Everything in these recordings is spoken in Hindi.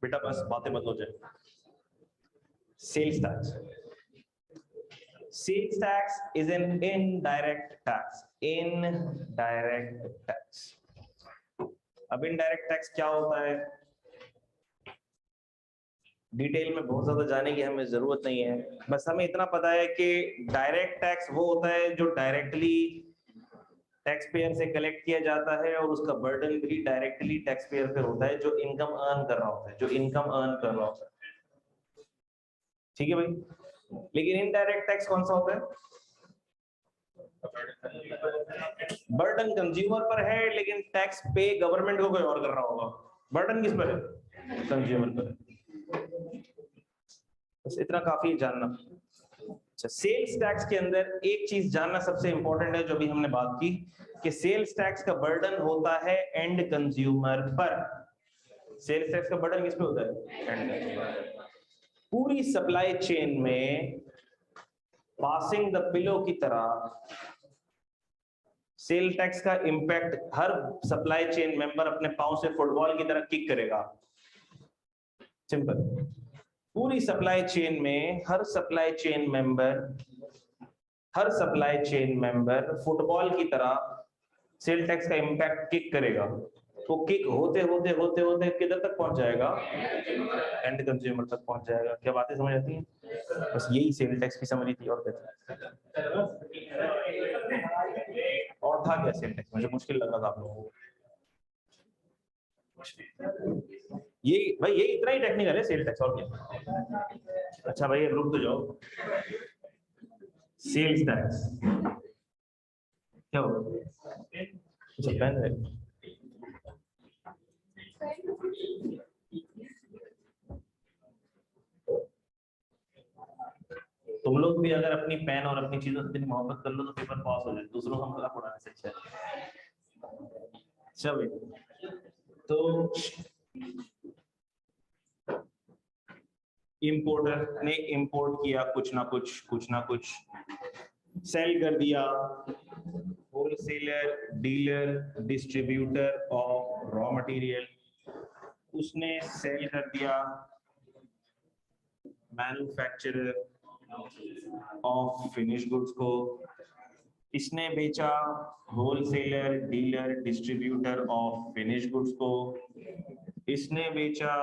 बेटा बस बातें मत हो जाए। Sales tax, sales tax is an indirect tax, indirect tax. अब इनडायरेक्ट टैक्स क्या होता है, डिटेल में बहुत ज्यादा जाने की हमें जरूरत नहीं है, बस हमें इतना पता है कि डायरेक्ट टैक्स वो होता है जो डायरेक्टली टैक्स पेयर से कलेक्ट किया जाता है और उसका बर्डन भी डायरेक्टली टैक्स पेयर पे होता है जो इनकम अर्न कर रहा होता है, जो इनकम अर्न कर रहा होता है। ठीक है भाई, लेकिन इनडायरेक्ट टैक्स कौन सा होता है, बर्डन कंज्यूमर पर है लेकिन टैक्स पे गवर्नमेंट को कोई और कर रहा होगा। बर्डन किस पर है, कंज्यूमर पर। बस इतना काफी जानना। अच्छा, सेल्स टैक्स के अंदर एक चीज जानना सबसे इंपॉर्टेंट है जो भी हमने बात की, कि सेल्स टैक्स का बर्डन होता है एंड कंज्यूमर पर। सेल्स टैक्स का बर्डन किस पे होता है, एंड कंज्यूमर। पूरी सप्लाई चेन में पासिंग द पिलो की तरह सेल टैक्स का इंपैक्ट हर सप्लाई चेन मेंबर अपने पांव से फुटबॉल की तरह किक करेगा। सिंपल, पूरी सप्लाई चेन में हर सप्लाई चेन मेंबर फुटबॉल की तरह सेल टैक्स का इंपैक्ट किक करेगा। तो किक होते होते होते होते किधर तक पहुंच जाएगा, एंड कंज्यूमर तक पहुंच जाएगा। क्या बातें समझ आती हैं? बस यही सेल टैक्स की समझ थी, और क्या और था क्या सेल टैक्स, मुझे मुश्किल लग रहा था आप लोगों को। ये भाई ये इतना ही टेक्निकल है सेल टैक्स, और क्या। अच्छा भाई रुक तो जाओ, सेल्स टैक्स क्या होगा, अच्छा पेन है। तुम लोग भी अगर अपनी पेन और अपनी चीजों से इतनी मोहब्बत कर लो तो पेपर पास हो जाए, दूसरों का मजाक उड़ाने से अच्छा है। चलो तो इंपोर्टर ने इंपोर्ट किया कुछ ना कुछ सेल कर दिया, wholesaler, dealer, distributor of raw material, उसने सेल कर दिया मैन्युफैक्चरर ऑफ फिनिश गुड्स को, इसने बेचा wholesaler, dealer, distributor of finish goods को, इसने बेचा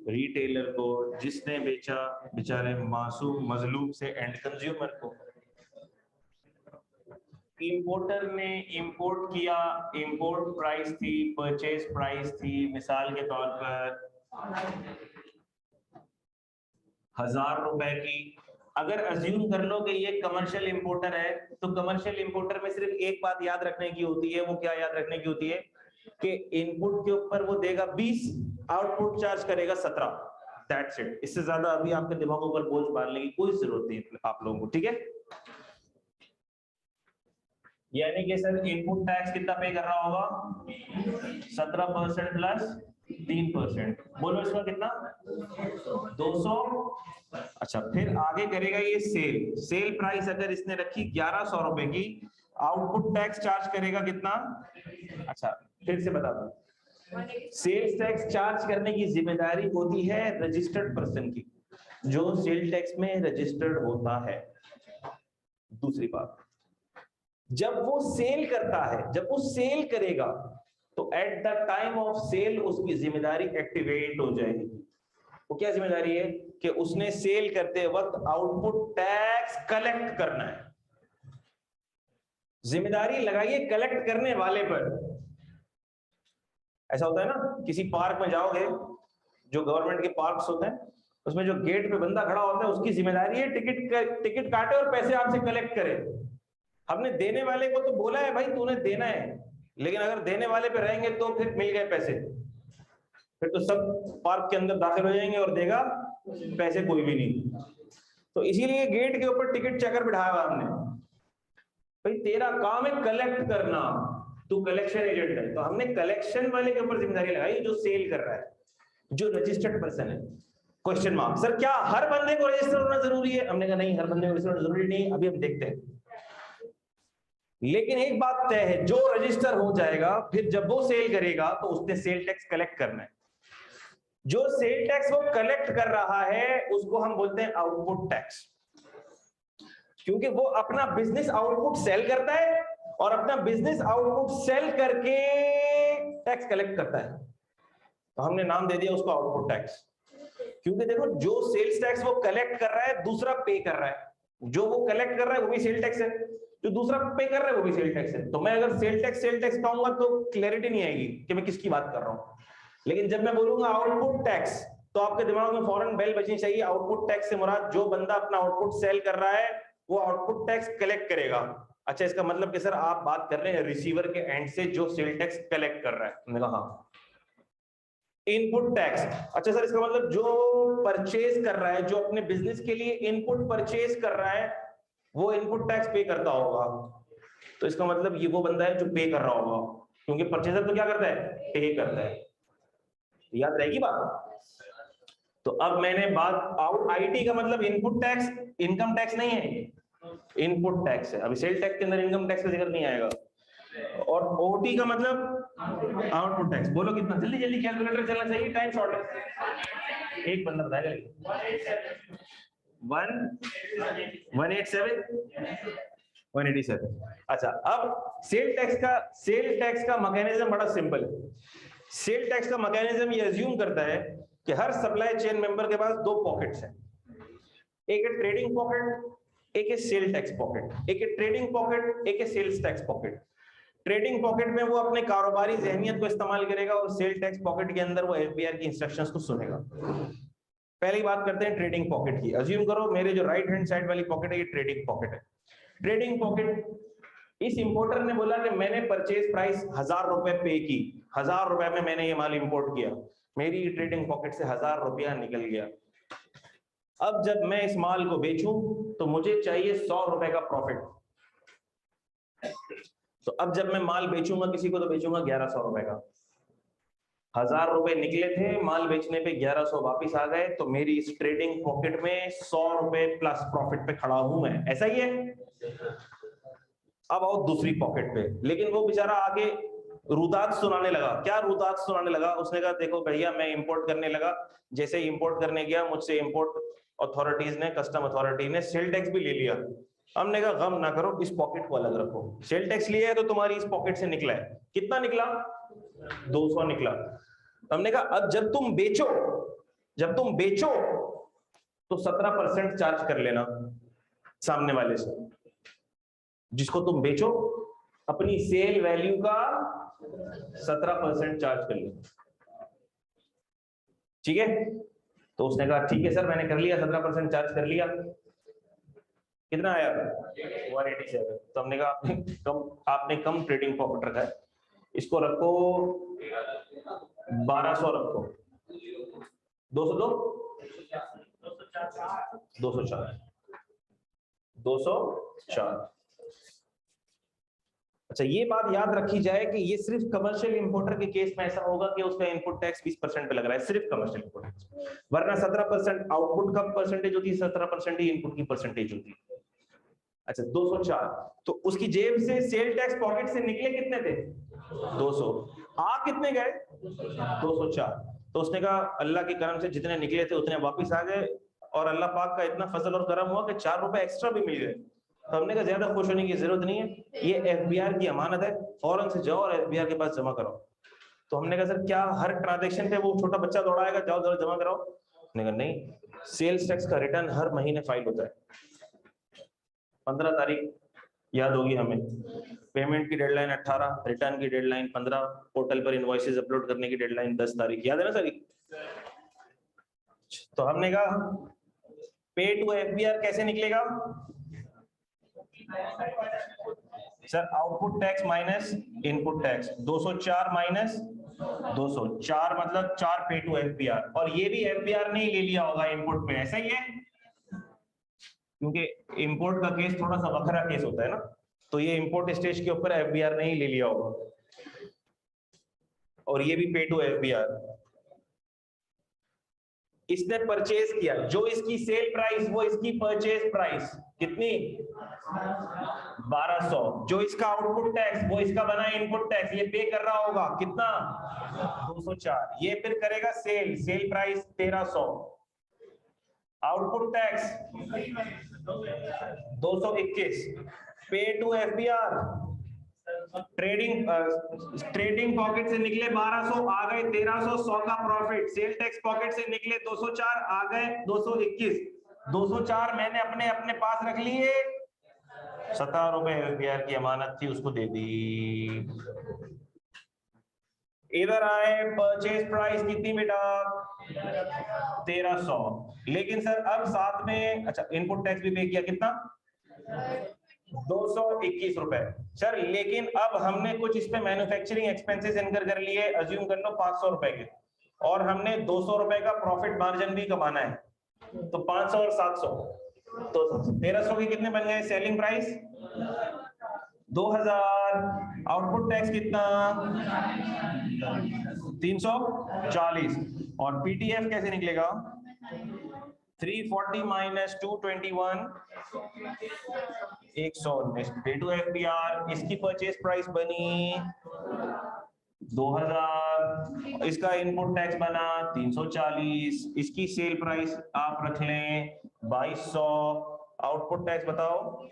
रिटेलर को, जिसने बेचा बेचारे मासूम मजलूम से एंड कंज्यूमर को। इंपोर्टर ने इंपोर्ट किया, इंपोर्ट प्राइस थी, परचेज प्राइस थी, मिसाल के तौर पर 1000 रुपए की। अगर अज्यूम कर लो कि ये कमर्शियल इंपोर्टर है, तो कमर्शियल इंपोर्टर में सिर्फ एक बात याद रखने की होती है, वो क्या याद रखने की होती है कि इनपुट के ऊपर वो देगा 20, आउटपुट चार्ज करेगा 17। That's it. इससे ज्यादा अभी आपके दिमागों पर बोझ डालने की कोई जरूरत नहीं आप लोगों को, ठीक है। यानी कि सर इनपुट टैक्स कितना पे कर रहा होगा, 17% प्लस 3%। बोलो इसका कितना, 200। अच्छा, फिर आगे करेगा ये सेल प्राइस अगर इसने रखी 1100 रुपए की, आउटपुट टैक्स चार्ज करेगा कितना। अच्छा फिर से बता दो, सेल्स टैक्स चार्ज करने की जिम्मेदारी होती है रजिस्टर्ड पर्सन की, जो सेल टैक्स में रजिस्टर्ड होता है। दूसरी बात, जब वो सेल करता है, जब वो सेल करेगा तो at the time of sale उसकी जिम्मेदारी एक्टिवेट हो जाएगी। वो क्या जिम्मेदारी है कि उसने सेल करते वक्त आउटपुट टैक्स कलेक्ट करना है। जिम्मेदारी लगाइए कलेक्ट करने वाले पर। ऐसा होता है ना, किसी पार्क में जाओगे, जो गवर्नमेंट के पार्क्स होते हैं उसमें जो गेट पे बंदा खड़ा होता है उसकी जिम्मेदारी है टिकट काटे और पैसे आपसे कलेक्ट करे। हमने देने वाले को तो बोला है भाई तूने देना है, लेकिन अगर देने वाले पे रहेंगे तो फिर मिल गए पैसे, फिर तो सब पार्क के अंदर दाखिल हो जाएंगे और देगा पैसे कोई भी नहीं। तो इसीलिए गेट के ऊपर टिकट चेकर बिठाया हुआ हमने, भाई तेरा काम है कलेक्ट करना, तू कलेक्शन एजेंट है। तो हमने कलेक्शन वाले के ऊपर जिम्मेदारी लगाई जो सेल कर रहा है, जो रजिस्टर्ड पर्सन है। क्वेश्चन मार्क, सर क्या हर बंदे को रजिस्टर होना जरूरी है? हमने कहा नहीं, हर बंदे को रजिस्टर होना जरूरी नहीं, अभी हम देखते हैं। लेकिन एक बात तय है, जो रजिस्टर हो जाएगा फिर जब वो सेल करेगा तो उसने सेल टैक्स कलेक्ट करना है। जो सेल टैक्स वो कलेक्ट कर रहा है उसको हम बोलते हैं आउटपुट टैक्स, क्योंकि वो अपना बिजनेस आउटपुट सेल करता है और अपना बिजनेस आउटपुट सेल करके टैक्स कलेक्ट करता है, तो हमने नाम दे दिया उसको आउटपुट टैक्स। क्योंकि देखो जो सेल्स टैक्स वो कलेक्ट कर रहा है दूसरा पे कर रहा है, जो वो कलेक्ट कर रहा है वो भी सेल टैक्स है, जो दूसरा पे कर रहा है वो भी सेल टैक्स है। तो मैं अगर सेल टैक्स कहूंगा तो क्लैरिटी नहीं आएगी कि मैं किसकी बात कर रहा हूं। लेकिन जब मैं बोलूंगा आउटपुट टैक्स तो आपके दिमाग में फौरन बेल बजनी चाहिए। आउटपुट टैक्स से मुराद जो बंदा अपना आउटपुट सेल कर रहा है वो आउटपुट टैक्स कलेक्ट करेगा। अच्छा, इसका मतलब कि सर आप बात कर रहे हैं रिसीवर के एंड से जो सेल टैक्स कलेक्ट कर रहा है। मैंने कहा हाँ। इनपुट टैक्स, अच्छा सर इसका मतलब जो परचेज कर रहा है, जो अपने बिजनेस के लिए इनपुट परचेज कर रहा है वो इनपुट टैक्स पे करता होगा, तो इसका मतलब ये वो बंदा है जो पे कर रहा होगा, क्योंकि परचेजर तो क्या करता है, पे करता है। याद रहेगी बात। तो अब मैंने बात आउट, आईटी का मतलब इनपुट टैक्स, इनकम टैक्स नहीं है, इनपुट टैक्स है। अभी सेल टैक्स के अंदर इनकम टैक्स का जिक्र नहीं आएगा। और ओटी का मतलब आउटपुट टैक्स। बोलो कितना, जल्दी जल्दी कैलकुलेटर चलना चाहिए, टाइम शॉर्ट है। एक बंदा बताएगा। 187। अच्छा, अब सेल टैक्स का मैकेनिज्म बड़ा सिंपल है। सेल टैक्स का मैकेनिज्म ये अज्यूम करता है कि हर सप्लाई चेन मेंबर के पास दो पॉकेट्स हैं, एक है ट्रेडिंग पॉकेट, एक है सेल टैक्स पॉकेट। एक है ट्रेडिंग पॉकेट, एक है sales tax pocket. Trading pocket में वो अपने कारोबारी जहनियत को इस्तेमाल करेगा और सेल टैक्स पॉकेट के अंदर वो एफबीआर की इंस्ट्रक्शंस को सुनेगा। पहली बात करते हैं ट्रेडिंग पॉकेट की। अज्यूम करो मेरे जो राइट हैंड साइड वाली पॉकेट है ये ट्रेडिंग पॉकेट है। ट्रेडिंग पॉकेट, इस इंपोर्टर ने बोला कि मैंने परचेज प्राइस 1000 रुपए पे की, 1000 रुपए में मैंने ये माल इंपोर्ट किया, मेरी ट्रेडिंग पॉकेट से 1000 रुपया निकल गया। अब जब मैं इस माल को बेचूं तो मुझे चाहिए 100 रुपए का प्रॉफिट। तो अब जब मैं माल बेचूंगा किसी को तो बेचूंगा 1100 रुपए का। 1000 रुपए निकले थे, माल बेचने पे 1100 वापिस आ गए, तो मेरी इस ट्रेडिंग पॉकेट में 100 रुपए प्लस प्रॉफिट पे खड़ा हूं मैं। ऐसा ही है। अब आओ दूसरी पॉकेट पे। लेकिन वो बेचारा आगे रुदात सुनाने लगा। क्या रुदात सुनाने लगा? उसने कहा देखो भैया मैं इंपोर्ट करने लगा, जैसे इंपोर्ट करने गया मुझसे इंपोर्ट अथॉरिटीज ने, कस्टम अथॉरिटी ने सेल टैक्स भी ले लिया। हमने कहा गम ना करो, इस पॉकेट को अलग रखो। सेल टैक्स लिया है तो तुम्हारी इस पॉकेट से निकला है। कितना निकला? 200 निकला। हमने कहा अब जब तुम बेचो तो 17% चार्ज कर लेना सामने वाले से। जिसको तुम बेचो अपनी सेल वैल्यू का 17% चार्ज कर लेना। ठीक है? तो उसने कहा ठीक है सर मैंने कर लिया, 17% चार्ज कर लिया। कितना आया? 187। तो हमने कहा आपने कम ट्रेडिंग प्रॉफिट रखा है, इसको रखो 1200 रखो। 202 204। अच्छा, ये बात याद रखी जाए कि ये सिर्फ कमर्शियल इंपोर्टर के केस में ऐसा होगा कि उसका इनपुट टैक्स 20% पे लग रहा है, सिर्फ कमर्शियल इंपोर्टर। वरना 17% आउटपुट का परसेंटेज होती है, 17% ही इनपुट की परसेंटेज होती है। अच्छा 204, तो उसकी जेब से सेल टैक्स पॉकेट से निकले कितने थे? 200। आ कितने गए? 204। तो उसने कहा अल्लाह के करम से जितने निकले थे उतने वापिस आ गए, और अल्लाह पाक का इतना फजल और करम हुआ कि 4 रुपए एक्स्ट्रा भी मिल गए। तो हमने कहा ज्यादा खुश होने की जरूरत नहीं है, ये एफबीआर की अमानत है, फौरन से जाओ और एफबीआर के पास जमा करो। तो हमने कहा सर क्या हर ट्रांजेक्शन पे वो छोटा बच्चा दौड़ाएगा जाओ जरा जमा कराओ? हमने कहा नहीं, सेल्स टैक्स का रिटर्न हर महीने फाइल होता है। 15 तारीख याद होगी हमें, पेमेंट की डेडलाइन 18, रिटर्न की डेडलाइन 15, पोर्टल पर इनवॉइसेस अपलोड करने की डेडलाइन 10 तारीख। याद है ना सर? तो हमने कहा पे टू एफबीआर कैसे निकलेगा sir? Output tax minus input tax, 204 minus 204 मतलब 4 पे टू एफबीआर। और ये भी एफबीआर ने ही ले लिया होगा इनपुट पे, ऐसा ही है, क्योंकि इंपोर्ट का केस थोड़ा सा वखरा केस होता है ना, तो ये इंपोर्ट स्टेज के ऊपर एफबीआर ने ही ले लिया होगा। और ये भी पे टू एफबीआर। इसने परचेज किया, जो इसकी सेल प्राइस वो इसकी परचेज प्राइस, कितनी 1200। जो इसका आउटपुट टैक्स वो इसका बना इनपुट टैक्स, ये पे कर रहा होगा कितना 204। ये फिर करेगा सेल प्राइस 1300, आउटपुट टैक्स 221, पे टू एफबीआर ट्रेडिंग पॉकेट से निकले 1200 आ गए 1300, 100 का प्रॉफिट। सेल टैक्स पॉकेट से निकले 204 आ गए 221, 204 मैंने अपने पास रख लिए, 17 रुपए एफबीआर की अमानत थी उसको दे दी। इधर आए परचेज प्राइस कितनी बेटा 1300, लेकिन सर अब साथ में अच्छा इनपुट टैक्स भी पे किया कितना 221 रुपए सर, लेकिन अब हमने कुछ इस पे मैन्युफैक्चरिंग एक्सपेंसेस इनकर कर लिए, अज्यूम कर लो 500 रुपए के, और हमने 200 रुपए का प्रॉफिट मार्जिन भी कमाना है, तो 500 और 700 तो 1300 के कितने बन गए सेलिंग प्राइस 2000, आउटपुट टैक्स कितना 340, और पीटीएफ कैसे निकलेगा 340 माइनस 221 119, पे टू एफबीआर इसकी परचेज प्राइस बनी 2000, इसका इनपुट टैक्स बना 340, इसकी सेल प्राइस आप रख लें 2200, आउटपुट टैक्स बताओ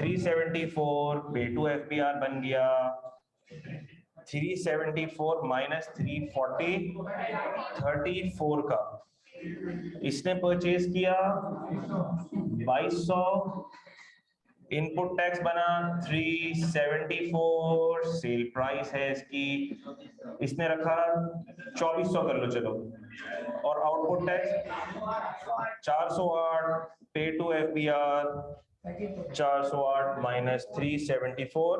374, पे टू एफबीआर बन गया 374 माइनस 340 34 का, इसने परचेज किया 2200, इनपुट टैक्स बना 374, सेल प्राइस है इसकी, इसने रखा 2400 कर लो चलो, और आउटपुट टैक्स 408, पे टू एफबीआर 408 माइनस 374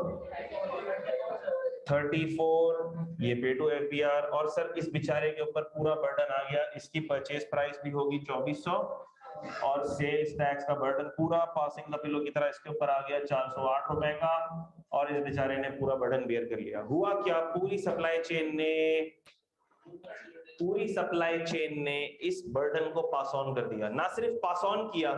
34, ये पे टू एफबीआर, और सर इस बेचारे के ऊपर पूरा बर्डन आ गया, इसकी परचेज प्राइस भी होगी 2400, और सेल्स टैक्स का बर्डन पूरा पासिंग द पिलो की तरह इसके ऊपर आ गया 408 रुपए का, और इस बेचारे ने पूरा बर्डन बेयर कर लिया। हुआ क्या, पूरी सप्लाई चेन ने इस बर्डन को पास ऑन कर दिया। ना सिर्फ पास ऑन किया,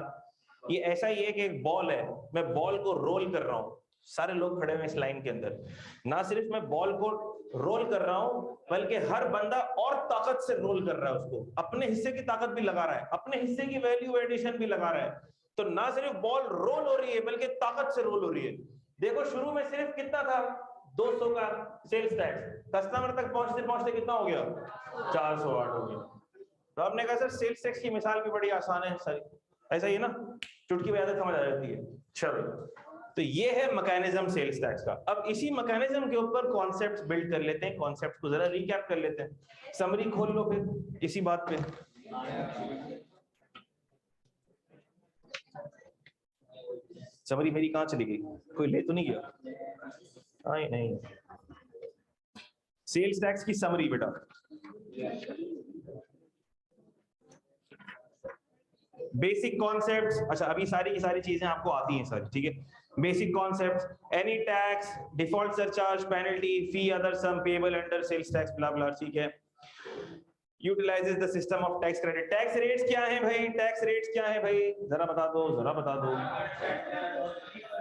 ये ऐसा ही है कि एक बॉल है, मैं बॉल को रोल कर रहा हूं, सारे लोग खड़े हुए इस लाइन के अंदर, ना सिर्फ मैं बॉल को रोल कर रहा हूं बल्कि हर बंदा और ताकत से रोल कर रहा है, उसको अपने हिस्से की ताकत भी लगा रहा है, अपने हिस्से की वैल्यू एडिशन भी लगा रहा है, तो ना सिर्फ बॉल रोल हो रही है बल्कि ताकत से रोल हो रही है। देखो शुरू में सिर्फ कितना था 200 का सेल्स टैक्स, कस्टमर तक पहुंचते पहुंचते कितना हो गया 408 हो गया। तो आपने कहा सर सेल्स टैक्स की मिसाल भी बड़ी आसान है सर, ऐसा ही ना, चुटकी बजाते समझ आ जाती है। चलो तो ये है मैकेनिज्म सेल्स टैक्स का। अब इसी मैकेनिज्म के ऊपर कॉन्सेप्ट्स बिल्ड कर लेते हैं, कॉन्सेप्ट को जरा रिकैप कर लेते हैं, समरी खोल लो फिर इसी बात पे। समरी मेरी कहां चली गई, कोई ले तो नहीं गया? नहीं, सेल्स टैक्स की समरी बेटा, बेसिक कॉन्सेप्ट्स, अच्छा अभी सारी की सारी चीजें आपको आती हैं सारी, ठीक है। Basic concepts, any tax, default surcharge, penalty, fee, other sum payable under sales tax, blah blah, ठीक है। Utilises the system of tax credit. Tax rates क्या है भाई, टैक्स रेट्स क्या है भाई, जरा बता दो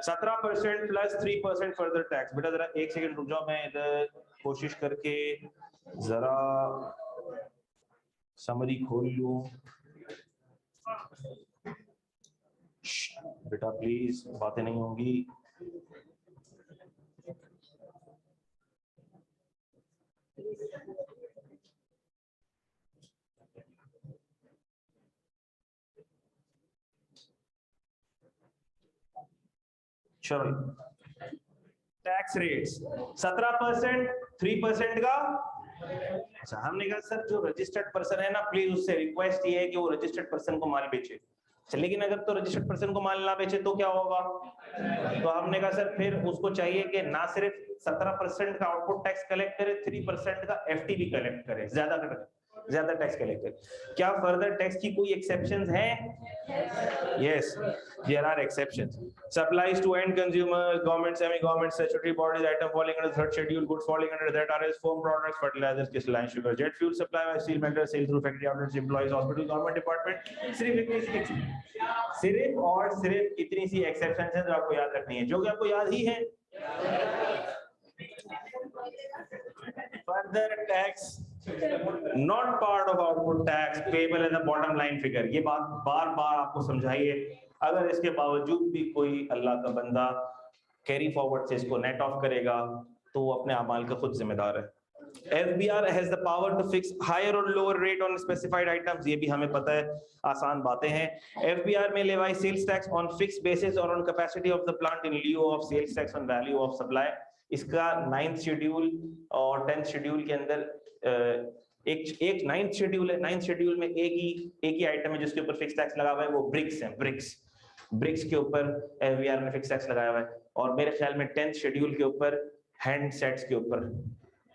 17% प्लस 3% फर्दर टैक्स। बेटा जरा एक सेकंड रुक जाओ, मैं इधर कोशिश करके जरा समरी खोल लूं। बेटा प्लीज बातें नहीं होंगी। चलो टैक्स रेट्स 17%, 3% का। अच्छा हमने कहा सर जो रजिस्टर्ड पर्सन है ना, प्लीज उससे रिक्वेस्ट ये है कि वो रजिस्टर्ड पर्सन को माल बेचे। लेकिन अगर तो रजिस्टर्ड पर्सन को माल ना बेचे तो क्या होगा? तो हमने कहा सर फिर उसको चाहिए कि ना सिर्फ 17% का आउटपुट टैक्स कलेक्ट करे, 3% का एफटी भी कलेक्ट करे, ज्यादा करे। ज्यादा टैक्स कलेक्ट करे। क्या फर्दर टैक्स की कोई एक्सेप्शंस हैं? Yes, there are exceptions. Supplies to end consumer, government, semi government, statutory bodies, item falling under third schedule, goods falling under that are as farm products, fertilizers, crystalline sugar, jet fuel supply by steel melter, sale through factory outlets, employees, hospital, government department. सिर्फ और सिर्फ इतनी सी एक्सेप्शंस हैं जो आपको याद रखनी है, जो कि आपको याद ही है। Further tax not part of output tax payable as a bottom line figure। ये बात बार बार आपको समझाइए। अगर इसके बावजूद भी कोई अल्लाह का बंदा कैरी फॉरवर्ड से इसको नेट ऑफ करेगा तो वो अपने अमाल का खुद जिम्मेदार है। FBR has the power to fix higher or lower rate on specified items। ये भी हमें पता है, आसान बातें हैं। FBR में levy sales tax on fixed basis or on capacity of the plant in lieu of sales tax on value of supply। इसका 9th शेड्यूल और 10th शेड्यूल के अंदर एक 9th शेड्यूल है। 9th शेड्यूल में एक ही आइटम है जिसके ऊपर फिक्स टैक्स लगा हुआ है, वो ब्रिक्स है। ब्रिक्स के ऊपर FBR ने फिक्स टैक्स लगाया हुआ है। और मेरे ख्याल में 10th शेड्यूल के ऊपर हैंड सेट्स के ऊपर,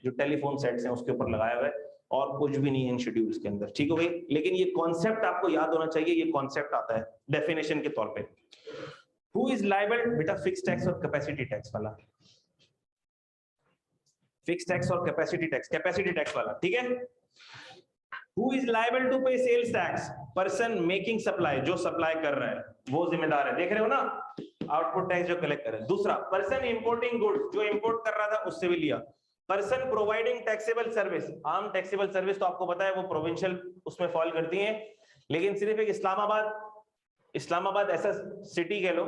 जो टेलीफोन सेट्स हैं उसके ऊपर लगाया हुआ है, और कुछ भी नहीं है इन शेड्यूल्स के अंदर। ठीक हो गई? लेकिन ये कॉन्सेप्ट आपको याद होना चाहिए। ये कॉन्सेप्ट आता है डेफिनेशन के तौर पे। Who is liable? बेटा फिक्स टैक्स और कैपेसिटी टैक्स वाला। फिक्स टैक्स और कैपेसिटी टैक्स वाला, ठीक है। Who is liable to pay sales tax? Person making supply, जो सप्लाई कर रहा है वो जिम्मेदार है। देख रहे हो ना, आउटपुट टैक्स जो कलेक्ट कर रहा है। दूसरा, पर्सन इंपोर्टिंग गुड्स, जो इंपोर्ट कर रहा था उससे भी लिया। पर्सन प्रोवाइडिंग टैक्सेबल सर्विस, आम टैक्सेबल सर्विस तो आपको पता है वो प्रोविंशियल उसमें फॉल करती है, लेकिन सिर्फ एक इस्लामाबाद ऐसा सिटी कह लो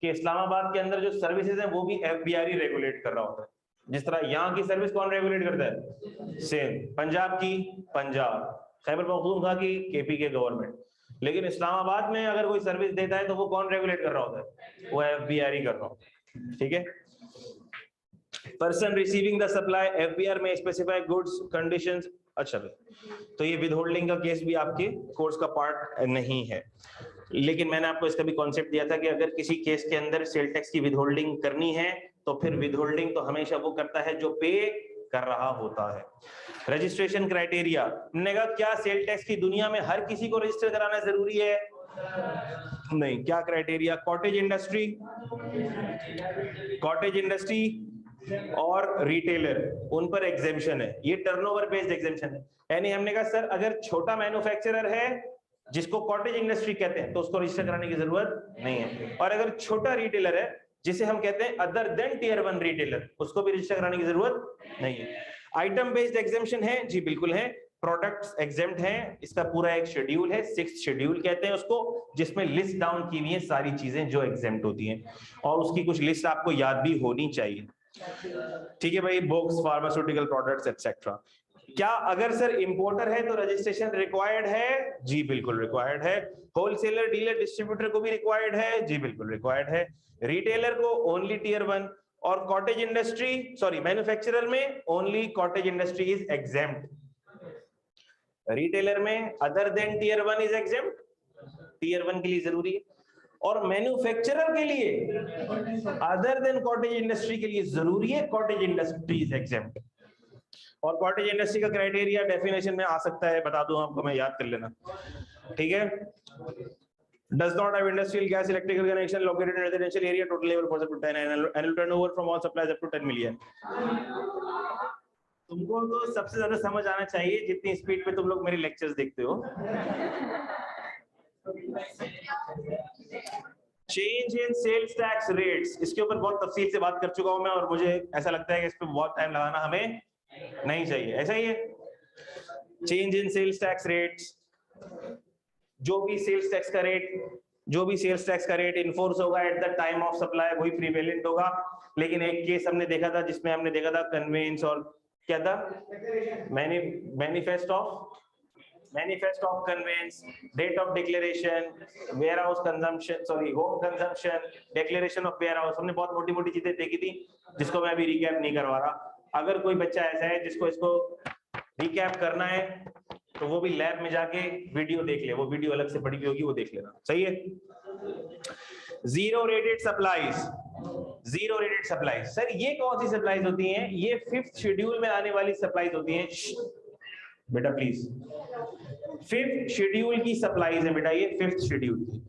कि इस्लामाबाद के अंदर जो सर्विसेज हैं वो भी FBR ही रेगुलेट कर रहा होता है। जिस तरह यहाँ की सर्विस कौन रेगुलेट करता है? सेम। पंजाब की पंजाब, खैबर पख्तूनख्वा की KP के गवर्नमेंट। लेकिन इस्लामाबाद में अगर कोई सर्विस देता है तो वो कौन रेगुलेट कर रहा होता है? वो FBR ही कर रहा होता है। ठीक है। Person receiving the supply, FBR में स्पेसिफाई गुड्स कंडीशंस। अच्छा, तो ये विदहोल्डिंग का केस भी आपके कोर्स का पार्ट नहीं है, लेकिन मैंने आपको इसका भी कॉन्सेप्ट दिया था कि अगर किसी केस के अंदर सेल टैक्स की विदहोल्डिंग करनी है तो फिर विदहोल्डिंग तो हमेशा वो करता है जो पे कर रहा होता है। रजिस्ट्रेशन क्राइटेरिया ने कहा, क्या सेल टैक्स की दुनिया में हर किसी को रजिस्टर कराना जरूरी है? नहीं। क्या क्राइटेरिया? कॉटेज इंडस्ट्री और रिटेलर, उन पर एग्जेम्पशन है। ये टर्नओवर बेस्ड एग्जेम्पशन है। यानी हमने कहा सर अगर छोटा मैन्युफैक्चरर है जिसको कॉटेज इंडस्ट्री कहते हैं तो उसको रजिस्टर कराने की जरूरत नहीं है, और अगर छोटा रिटेलर है जिसे हम कहते हैं अदर देन टियर 1 रिटेलर, उसको भी रजिस्टर कराने की जरूरत नहीं है। आइटम बेस्ड एग्जेम्पशन है? जी बिल्कुल है। प्रोडक्ट्स एग्जेम्प्ट हैं, इसका पूरा एक शेड्यूल है, 6th शेड्यूल कहते हैं उसको, जिसमें लिस्ट डाउन की हुई है सारी चीजें जो एग्जेम्प्ट होती हैं, और उसकी कुछ लिस्ट आपको याद भी होनी चाहिए। ठीक है भाई, बुक्स, फार्मास्यूटिकल प्रोडक्ट्स एटसेट्रा। क्या अगर सर इंपोर्टर है तो रजिस्ट्रेशन रिक्वायर्ड है? जी बिल्कुल रिक्वायर्ड है। होलसेलर, डीलर, डिस्ट्रीब्यूटर को भी रिक्वायर्ड है? जी बिल्कुल रिक्वायर्ड है। रिटेलर को ओनली टियर 1, और कॉटेज इंडस्ट्री सॉरी मैन्युफैक्चरर में only cottage industry is exempt. Retailer में other than tier 1 is exempt, tier 1 के लिए जरूरी है, और मैन्युफैक्चरर के लिए अदर देन कॉटेज इंडस्ट्री के लिए जरूरी है कॉटेज इंडस्ट्री इज एग्जेम्प्ट। और कॉटेज इंडस्ट्री का क्राइटेरिया डेफिनेशन में आ सकता है, बता दूं आपको, मैं याद कर लेना। ठीक है। Does not have industrial gas electrical connection located in residential area, total level for up to 10, annual turnover from all suppliers up to 10 million। तुमको तो सबसे ज्यादा समझ आना चाहिए जितनी स्पीड पे तुम लोग मेरे लेक्चर्स देखते हो। Change in sales tax rates, इसके ऊपर बहुत तफसील से बात कर चुका हूं मैं, और मुझे ऐसा लगता है कि इस पे बहुत टाइम लगाना हमें नहीं चाहिए। ऐसा ही है। Change in sales tax rates, जो भी सेल्स टैक्स का रेट इन्फोर्स होगा at the time of supply वही प्रीवेलेंट होगा। लेकिन एक केस हमने देखा था जिसमें हमने देखा था कन्वेंस, और क्या था, manifest of conveyance, date of declaration, warehouse consumption, sorry home consumption, declaration of warehouse. हमने बहुत मोटी मोटी चीजें देखी थी जिसको मैं अभी रिकैप नहीं करवा रहा। अगर कोई बच्चा ऐसा है जिसको इसको रिकैप करना है तो वो भी लैब में जाके वीडियो देख ले, वो वीडियो अलग से पड़ी हुई होगी, वो देख लेना। सही है। जीरो रेटेड सप्लाईज, सर ये कौन सी सप्लाईज होती हैं? ये 5th शेड्यूल में आने वाली सप्लाईज होती हैं। बेटा प्लीज, 5th शेड्यूल की सप्लाईज है बेटा, ये 5th शेड्यूल की।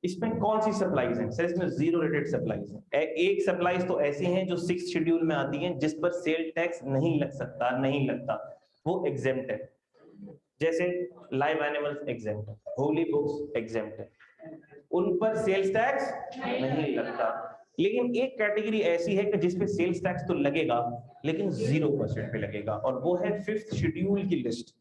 इसमें कौन सी सप्लाईज हैं सर? इसमें जीरो रेटेड सप्लाईज हैं। एक सप्लाईज तो ऐसी हैं जो 6th शेड्यूल में आती हैं, जिस पर सेल टैक्स नहीं लग सकता, नहीं लगता, वो एग्जेम्प्ट है। जैसे लाइव एनिमल्स एग्जेम्प्ट है, होली बुक्स एग्जेम्प्ट है, उन पर सेल्स टैक्स नहीं लगता। लेकिन एक कैटेगरी ऐसी है कि जिसपे सेल्स टैक्स तो लगेगा, लेकिन 0% पे लगेगा, और वो है 5th शेड्यूल की लिस्ट।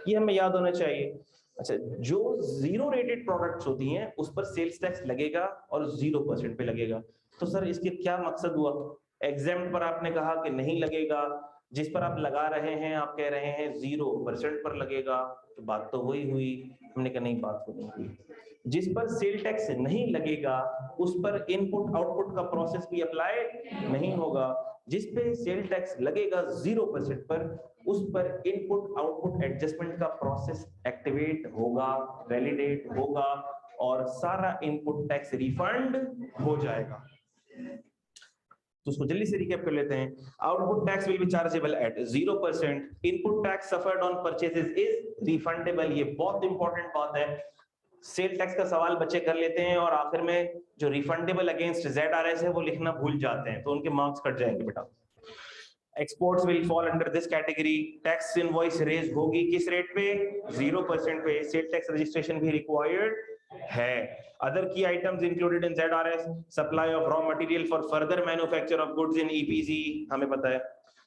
ये हमें याद होना चाहिए। अच्छा, जो जीरो रेटेड प्रोडक्ट्स होती हैं उस पर सेल्स टैक्स लगेगा और 0% पे लगेगा। तो सर इसके क्या मकसद हुआ? एग्जेम्प्ट पर आपने कहा कि नहीं लगेगा, जिस पर आप लगा रहे हैं आप कह रहे हैं 0% पर लगेगा, तो बात तो वही हुई। हमने कहा नहीं, बात तो नहीं हुई। जिस पर सेल टैक्स नहीं लगेगा उस पर इनपुट आउटपुट का प्रोसेस भी अप्लाई नहीं होगा। जिस पे सेल टैक्स लगेगा 0% पर, उस पर इनपुट आउटपुट एडजस्टमेंट का प्रोसेस एक्टिवेट होगा, वैलिडेट होगा, और सारा इनपुट टैक्स रिफंड हो जाएगा। तो उसको जल्दी से रिकैप कर लेते हैं। Output tax will be chargeable at 0%, input tax suffered on purchases is refundable. ये बहुत इंपॉर्टेंट बात है। सेल टैक्स का सवाल बच्चे कर लेते हैं और आखिर में जो रिफंडेबल अगेंस्ट ZRS है वो लिखना भूल जाते हैं, तो उनके मार्क्स कट जाएंगे बेटा। Exports will fall under this category. Tax invoice raise होगी किस रेट पे? 0% पे। सेल टैक्स रजिस्ट्रेशन भी रिक्वायर्ड है। Other key items included in ZRS, supply of raw material for further manufacture of goods in EPZ, हमें पता है,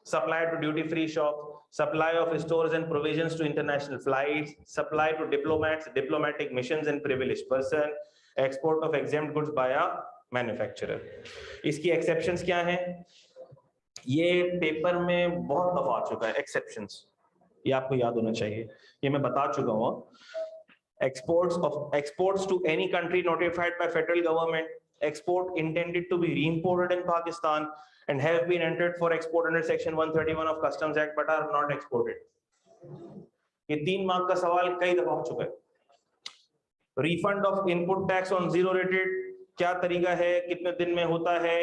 supply to duty free shop, supply of stores and provisions to international flights, supply to diplomats, diplomatic missions and privileged person, export of exempt goods by a manufacturer। इसकी exceptions क्या हैं? ये पेपर में बहुत दफा आ चुका है exceptions, ये आपको याद होना चाहिए, ये मैं बता चुका हूँ। Exports to any country notified by federal government, export intended to be re-imported in Pakistan and have been entered for export under section 131 of Customs Act but are not exported। ये 3 मार्क का सवाल कई दफा हो चुका है। Refund of input tax on zero rated, क्या तरीका है, कितने दिन में होता है,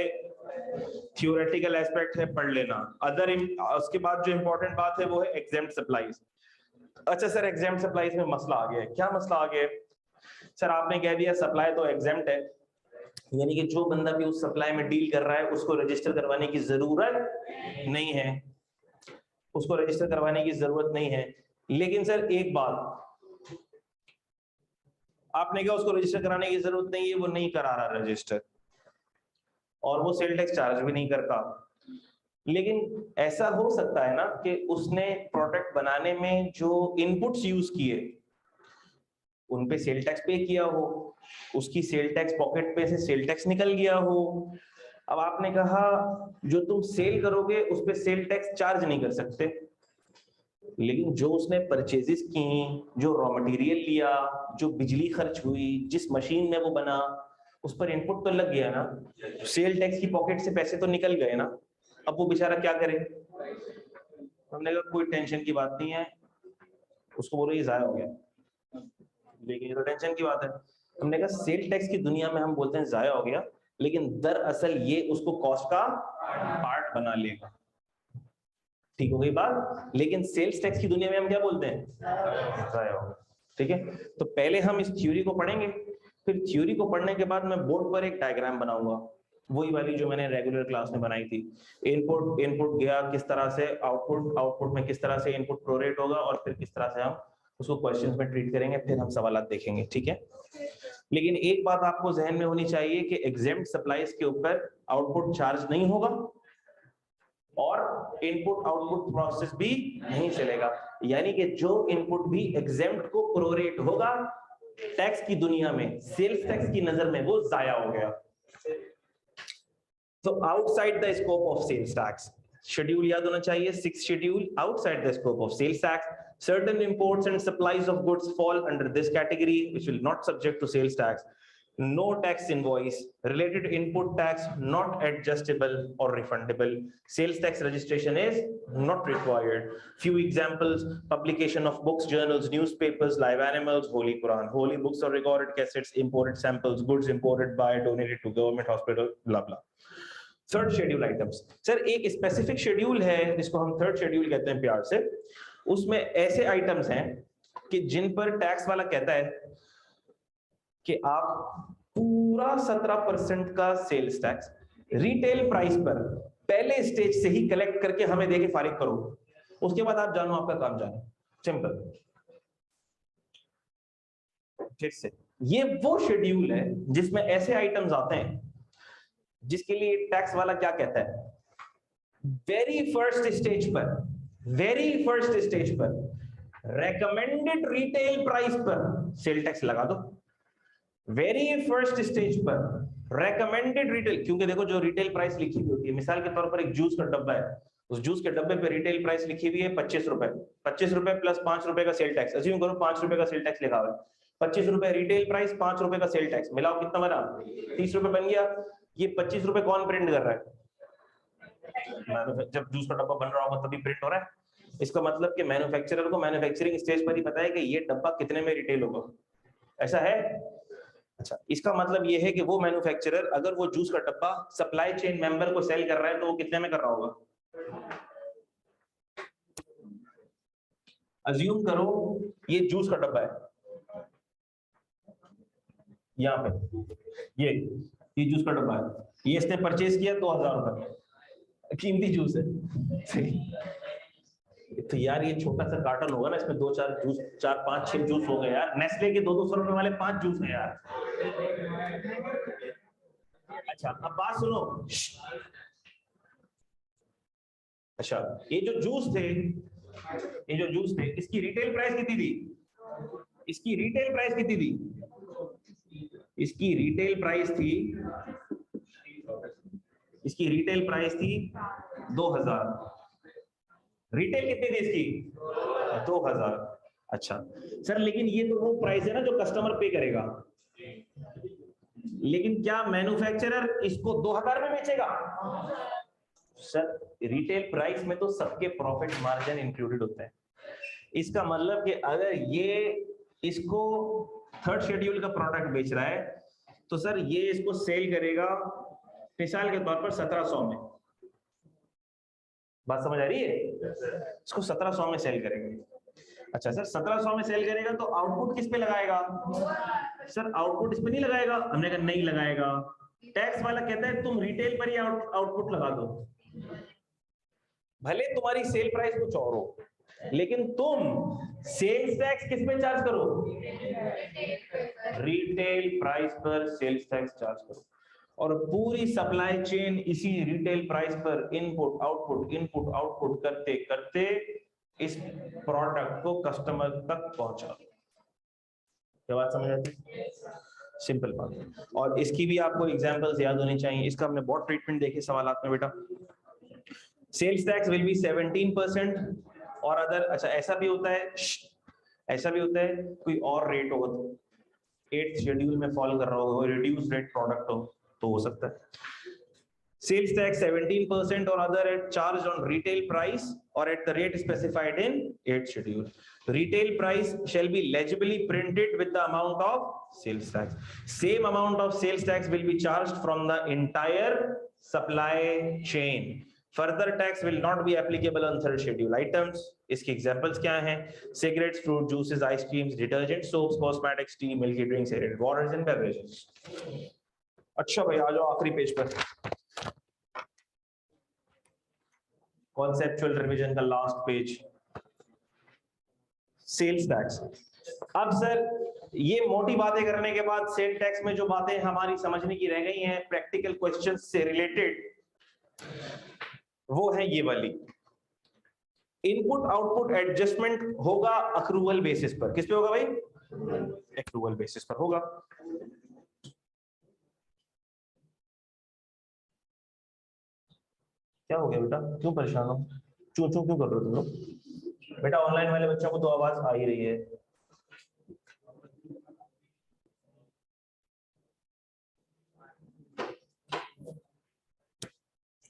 थियोरेटिकल एस्पेक्ट है, पढ़ लेना। अदर उसके बाद जो इंपॉर्टेंट बात है वो है एग्जेम्प्ट सप्लाईज। अच्छा सर, एग्जेम्प्ट सप्लाईज में मसला आ गया है। क्या मसला आ गया है? सर आपने कह दिया सप्लाई तो एग्जेम्प्ट है, यानी कि जो बंदा भी उस सप्लाई में डील कर रहा है उसको रजिस्टर करवाने की जरूरत नहीं है, उसको रजिस्टर करवाने की जरूरत नहीं है। लेकिन सर एक बात, आपने कहा उसको रजिस्टर कराने की जरूरत नहीं है, वो नहीं करा रहा रजिस्टर और वो सेल टैक्स चार्ज भी नहीं करता। लेकिन ऐसा हो सकता है ना कि उसने प्रोडक्ट बनाने में जो इनपुट्स यूज किए उन पे सेल टैक्स पे किया हो, उसकी सेल टैक्स पॉकेट पे से सेल टैक्स निकल गया हो। अब आपने कहा जो तुम सेल करोगे उस पे सेल टैक्स चार्ज नहीं कर सकते, लेकिन जो उसने परचेजेस की, जो रॉ मटेरियल लिया, जो बिजली खर्च हुई, जिस मशीन में वो बना, उस पर इनपुट तो लग गया ना, सेल टैक्स की पॉकेट से पैसे तो निकल गए ना। अब वो बेचारा क्या करे? हमने कहा कोई टेंशन की बात नहीं है, उसको बोलो ये जाया हो गया, लेकिन ये तो टेंशन की बात है। हमने कहा सेल टैक्स की दुनिया में हम बोलते हैं जाया हो गया, लेकिन दरअसल ये उसको कॉस्ट का पार्ट बना लेगा। ठीक हो गई बात? लेकिन सेल्स टैक्स की दुनिया में हम क्या बोलते हैं? जाया हो गया। ठीक है, तो पहले हम इस थ्योरी को पढ़ेंगे, फिर थ्योरी को पढ़ने के बाद मैं बोर्ड पर एक डायग्राम बनाऊंगा, वही वाली जो मैंने रेगुलर क्लास में बनाई थी। इनपुट गया किस तरह से, आउटपुट में किस तरह से इनपुट प्रोरेट होगा, और फिर किस तरह से हम उसको क्वेश्चंस में ट्रीट करेंगे, फिर हम सवालात देखेंगे। ठीक है, लेकिन एक बात आपको जहन में होनी चाहिए कि एग्जेम्प्ट सप्लाईज के ऊपर आउटपुट चार्ज नहीं होगा और इनपुट आउटपुट प्रोसेस भी नहीं चलेगा, यानी कि जो इनपुट भी एग्जेम्प्ट को प्रोरेट होगा टैक्स की दुनिया में, सेल्स टैक्स की नजर में वो जाया हो गया। तो outside the scope of sales tax, schedule याद होना चाहिए, 6th schedule, outside the scope of sales tax, certain imports and supplies of goods fall under this category which will not subject to sales tax. No tax invoice, related input tax not adjustable or refundable, sales tax registration is not required. Few examples: publication of books, journals, newspapers, live animals, Holy Quran, holy books or recorded cassettes, imported samples, goods imported by, donated to government, hospital, blah blah. Third schedule items, sir एक स्पेसिफिक शेड्यूल है जिसको हम थर्ड शेड्यूल कहते हैं प्यार से, उसमें ऐसे आइटम्स हैं कि जिन पर टैक्स वाला कहता है कि आप पूरा 17% का सेल्स टैक्स रिटेल प्राइस पर पहले स्टेज से ही कलेक्ट करके हमें देके फारिग करो, उसके बाद आप जानो आपका काम जानो। सिंपल। फिर से ये वो शेड्यूल है जिसमें ऐसे आइटम्स आते हैं जिसके लिए टैक्स वाला क्या कहता है, वेरी फर्स्ट स्टेज पर रेकमेंडेड रिटेल प्राइस पर सेल टैक्स लगा दो। वेरी फर्स्ट स्टेज पर रेकमेंडेड रिटेल, क्योंकि देखो जो रिटेल प्राइस लिखी हुई होती है, मिसाल के तौर पर एक जूस का डब्बा है, उस जूस के डब्बे पे रिटेल प्राइस लिखी हुई है 25 रुपए, 25 रुपए प्लस 5 रुपए का सेल टैक्स, अज्यूम करो 5 रुपए का सेल टैक्स लिखा हुआ है, 25 रुपए रिटेल प्राइस, 5 रुपए का सेल टैक्स, मिलाओ कितना बना, 30 रुपए बन गया। ये 25 रुपए कौन प्रिंट कर रहा है? जब जूस का डब्बा बन रहा होगा तभी प्रिंट हो रहा है। इसका मतलब कि मैन्युफैक्चरर को मैन्युफैक्चरिंग स्टेज पर ही पता है कि ये डब्बा कितने में रिटेल होगा, ऐसा है। अच्छा, इसका मतलब ये है कि वो मैन्युफैक्चरर अगर वो जूस का डब्बा सप्लाई चेन मेंबर को सेल कर रहा है तो वो कितने में कर रहा होगा? अज्यूम करो ये जूस का डब्बा है, यहाँ पे ये जूस का डब्बा है, ये इसने परचेज किया 2000 रुपए, कीमती जूस है। तो यार ये छोटा सा कार्टन होगा ना, इसमें 2-4 जूस, 4-5-6 जूस हो गए यार, नेस्ले के 200 रुपए वाले 5 जूस है यार। अच्छा अब बात सुनो। अच्छा ये जो जूस थे इसकी रिटेल प्राइस कितनी थी? इसकी रिटेल प्राइस कितनी थी? इसकी रिटेल प्राइस थी 2000। रिटेल कितनी थी इसकी? 2000। अच्छा सर, लेकिन ये तो वो प्राइस है ना जो कस्टमर पे करेगा, लेकिन क्या मैन्युफैक्चरर इसको 2000 में बेचेगा? सर रिटेल प्राइस में तो सबके प्रॉफिट मार्जिन इंक्लूडेड होता है। इसका मतलब कि अगर ये इसको थर्ड शेड्यूल का प्रोडक्ट बेच रहा है तो सर ये इसको सेल करेगा मिसाल के तौर पर 1700 में, बात समझ आ रही है? इसको 1700 में सेल करेगा। अच्छा सर 1700 में सेल करेगा तो आउटपुट किस पे लगाएगा? सर आउटपुट इस पे नहीं लगाएगा। हमने कहा नहीं लगाएगा। टैक्स वाला कहता है तुम रिटेल पर ही आउटपुट लगा दो, भले तुम्हारी सेल प्राइस कुछ और हो, लेकिन तुम सेल्स टैक्स किस पे चार्ज करो? रिटेल प्राइस पर सेल्स टैक्स चार्ज करो, और पूरी सप्लाई चेन इसी रिटेल प्राइस पर इनपुट आउटपुट करते करते इस प्रोडक्ट को कस्टमर तक पहुंचा दो। क्या बात समझ आती? सिंपल बात। और इसकी भी आपको एग्जांपल्स याद होनी चाहिए। इसका हमने बहुत ट्रीटमेंट देखे सवालात में बेटा। सेल्स टैक्स विल बी 17% और अदर। अच्छा ऐसा भी होता है कोई और रेट हो, 8th शेड्यूल में फॉलो कर रहा हो, रिड्यूस रेट प्रोडक्ट हो तो हो सकता है। Sales tax 17% or other at charged on retail price or at the rate specified in 8th schedule. Retail price shall be legibly printed with the amount of sales tax. Same amount of sales tax will be charged from the entire supply chain. Further tax will not be applicable on third schedule items. इसके examples क्या हैं? Cigarettes, fruit juices, ice creams, detergent, soaps, cosmetics, tea, milky drinks, aerated waters and beverages. अच्छा भाई आ जाओ आखिरी पेज पर, कॉन्सेप्चुअल रिवीजन का लास्ट पेज, सेल्स टैक्स। अब सर ये मोटी बातें करने के बाद सेल टैक्स में जो बातें हमारी समझने की रह गई हैं प्रैक्टिकल क्वेश्चंस से रिलेटेड, वो है ये वाली। इनपुट आउटपुट एडजस्टमेंट होगा अक्रूवल बेसिस पर। किस पे होगा भाई? अक्रूवल बेसिस पर होगा। क्या हो गया बेटा, क्यों परेशान हो? चू चू क्यों कर रहे हो तुम लोग? बेटा ऑनलाइन वाले बच्चों को तो आवाज आ ही रही है।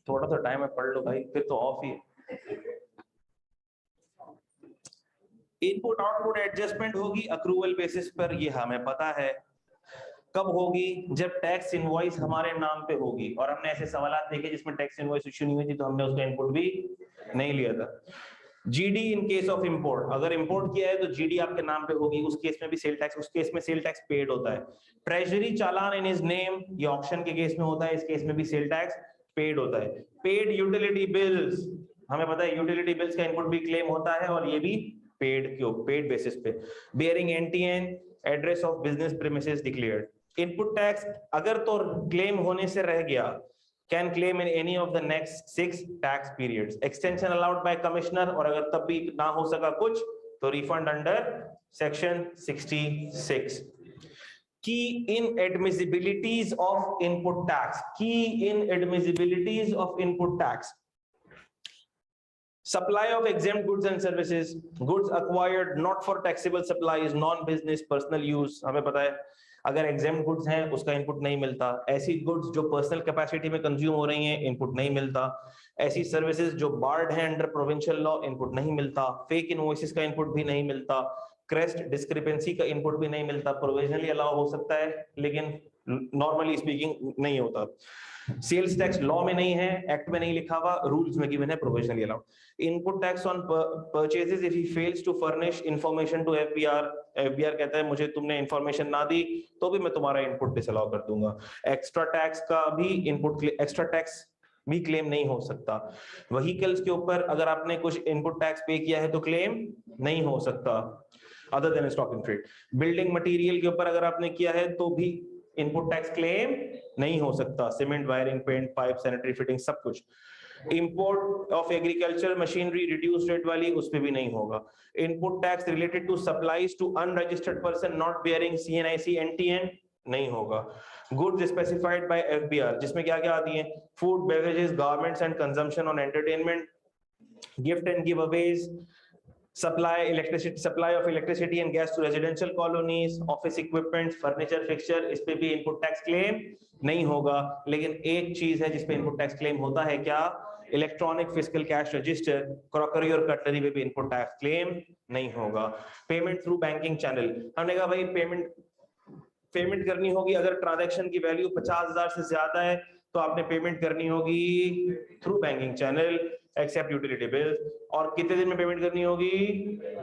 थोड़ा सा टाइम है, पढ़ लो भाई, फिर तो ऑफ ही है। इनपुट आउटपुट एडजस्टमेंट होगी अक्रूवल बेसिस पर, ये हमें पता है। कब होगी? जब टैक्स इनवॉइस हमारे नाम पे होगी। और हमने ऐसे सवाल देखे जिसमें टैक्स इनवॉइस इश्यू नहीं हुई थी तो हमने उसका इनपुट भी नहीं लिया था। GD in case of import, अगर इंपोर्ट किया है तो जीडी आपके नाम पे होगी, उस केस में भी सेल टैक्स, उस केस में सेल टैक्स पेड होता है। Treasury challan in his name, ये ऑक्शन के केस में होता है, इस केस में भी सेल टैक्स पेड होता है। पेड यूटिलिटी बिल्स, हमें पता है यूटिलिटी बिल्स का इनपुट भी क्लेम होता है और ये भी पेड क्यों, पेड बेसिस पे। Bearing NTN address of business premises declared. Input tax अगर तो क्लेम होने से रह गया, can claim in any of the next 6 tax periods. Extension allowed by commissioner, और अगर तब भी ना हो सका कुछ तो refund under section 66. Key inadmissibilities of input tax. Key inadmissibilities of input tax. Supply of exempt goods and services, goods acquired not for taxable supply is non-business personal use. हमें पता है अगर एग्जेम्प्ट गुड्स हैं उसका इनपुट नहीं मिलता, ऐसी गुड्स जो पर्सनल कैपेसिटी में कंज्यूम हो रही हैं इनपुट नहीं मिलता, ऐसी सर्विसेज जो बार्ड है अंडर प्रोविंशियल लॉ इनपुट नहीं मिलता, फेक इनवॉइसेस का इनपुट भी नहीं मिलता, क्रेस्ट डिस्क्रिपेंसी का इनपुट भी नहीं मिलता, प्रोविजनली अलाउ हो सकता है लेकिन नॉर्मली स्पीकिंग नहीं होता। सेल्स टैक्स लॉ में नहीं है, एक्ट में नहीं लिखा हुआ, रूल्स में गिवन है provisionally allowed. Input tax on purchases if he fails to furnish information to FBR, FBR कहता है मुझे तुमने इंफॉर्मेशन ना दी तो भी मैं तुम्हारा इनपुट डिसअलाउ कर दूंगा। एक्स्ट्रा टैक्स का भी इनपुट, एक्स्ट्रा टैक्स भी क्लेम नहीं हो सकता। व्हीकल्स के ऊपर अगर आपने कुछ इनपुट टैक्स पे किया है तो क्लेम नहीं हो सकता other than stock in trade. Building material के ऊपर अगर आपने किया है तो भी इनपुट टैक्स क्लेम नहीं हो सकता। Cement, wiring, paint, pipe, sanitary fitting सब कुछ। Import of agriculture machinery reduce rate वाली उस पे भी नहीं होगा। Input tax related to supplies to unregistered person not bearing CNIC NTN नहीं होगा। गुड्स स्पेसिफाइड बाय एफबीआर जिसमें क्या क्या आती है, food, beverages, garments and consumption on entertainment, gift and giveaways, supply of electricity and gas to residential colonies, office equipment, furniture, fixture, इस पे भी इनपुट टैक्स क्लेम नहीं होगा। लेकिन एक चीज है जिसपे इनपुट टैक्स क्लेम होता है, क्या? Electronic physical cash register, crockery और कटलरी पे भी इनपुट टैक्स क्लेम नहीं होगा। पेमेंट थ्रू बैंकिंग चैनल, हमने कहा भाई पेमेंट करनी होगी अगर ट्रांजैक्शन की वैल्यू 50,000 से ज्यादा है तो आपने पेमेंट करनी होगी through banking channel except utility bill. और कितने दिन में पेमेंट करनी होगी?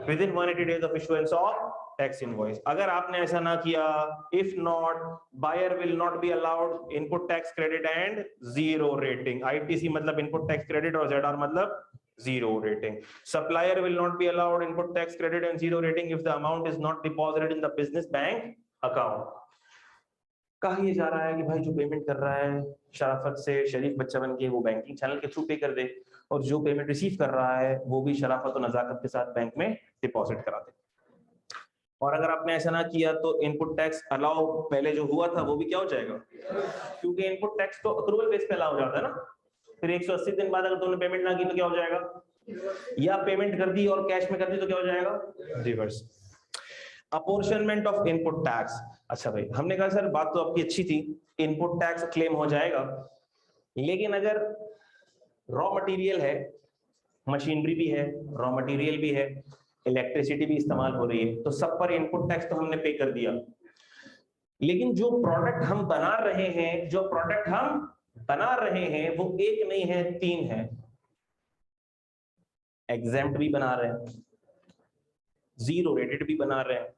Within 180 days of issuance of tax invoice. अगर आपने ऐसा ना किया, if not, buyer will not be allowed input tax credit and zero rating. ITC मतलब इनपुट टैक्स क्रेडिट और जेडआर मतलब zero rating. Supplier will not be allowed input tax credit and zero rating if the amount is not deposited in the business bank account. कहा यह जा रहा है कि भाई जो पेमेंट कर रहा है शराफत से शरीफ बच्चा बन के वो बैंकिंग चैनल के थ्रू पे कर दे, और जो पेमेंट रिसीव कर रहा है वो भी शराफत और नजाकत के साथ बैंक में डिपॉजिट करा दे। और अगर आपने ऐसा ना किया तो इनपुट टैक्स अलाउ पहले जो हुआ था वो भी क्या हो जाएगा, क्योंकि इनपुट टैक्स तो अक्रूवल बेस पे अलाउ हो जाता है ना। फिर 180 दिन बाद अगर तुमने पेमेंट ना की तो क्या हो जाएगा, या पेमेंट कर दी और कैश में कर दी तो क्या हो जाएगा, reverse. Apportionment of input tax, अच्छा भाई हमने कहा सर बात तो आपकी अच्छी थी, इनपुट टैक्स क्लेम हो जाएगा, लेकिन अगर रॉ मटेरियल है, मशीनरी भी है, रॉ मटेरियल भी है, इलेक्ट्रिसिटी भी इस्तेमाल हो रही है, तो सब पर इनपुट टैक्स तो हमने पे कर दिया, लेकिन जो प्रोडक्ट हम बना रहे हैं वो एक नहीं है, 3 है। एग्जेम्प्ट भी बना रहे हैं, जीरो रेटेड भी बना रहे हैं,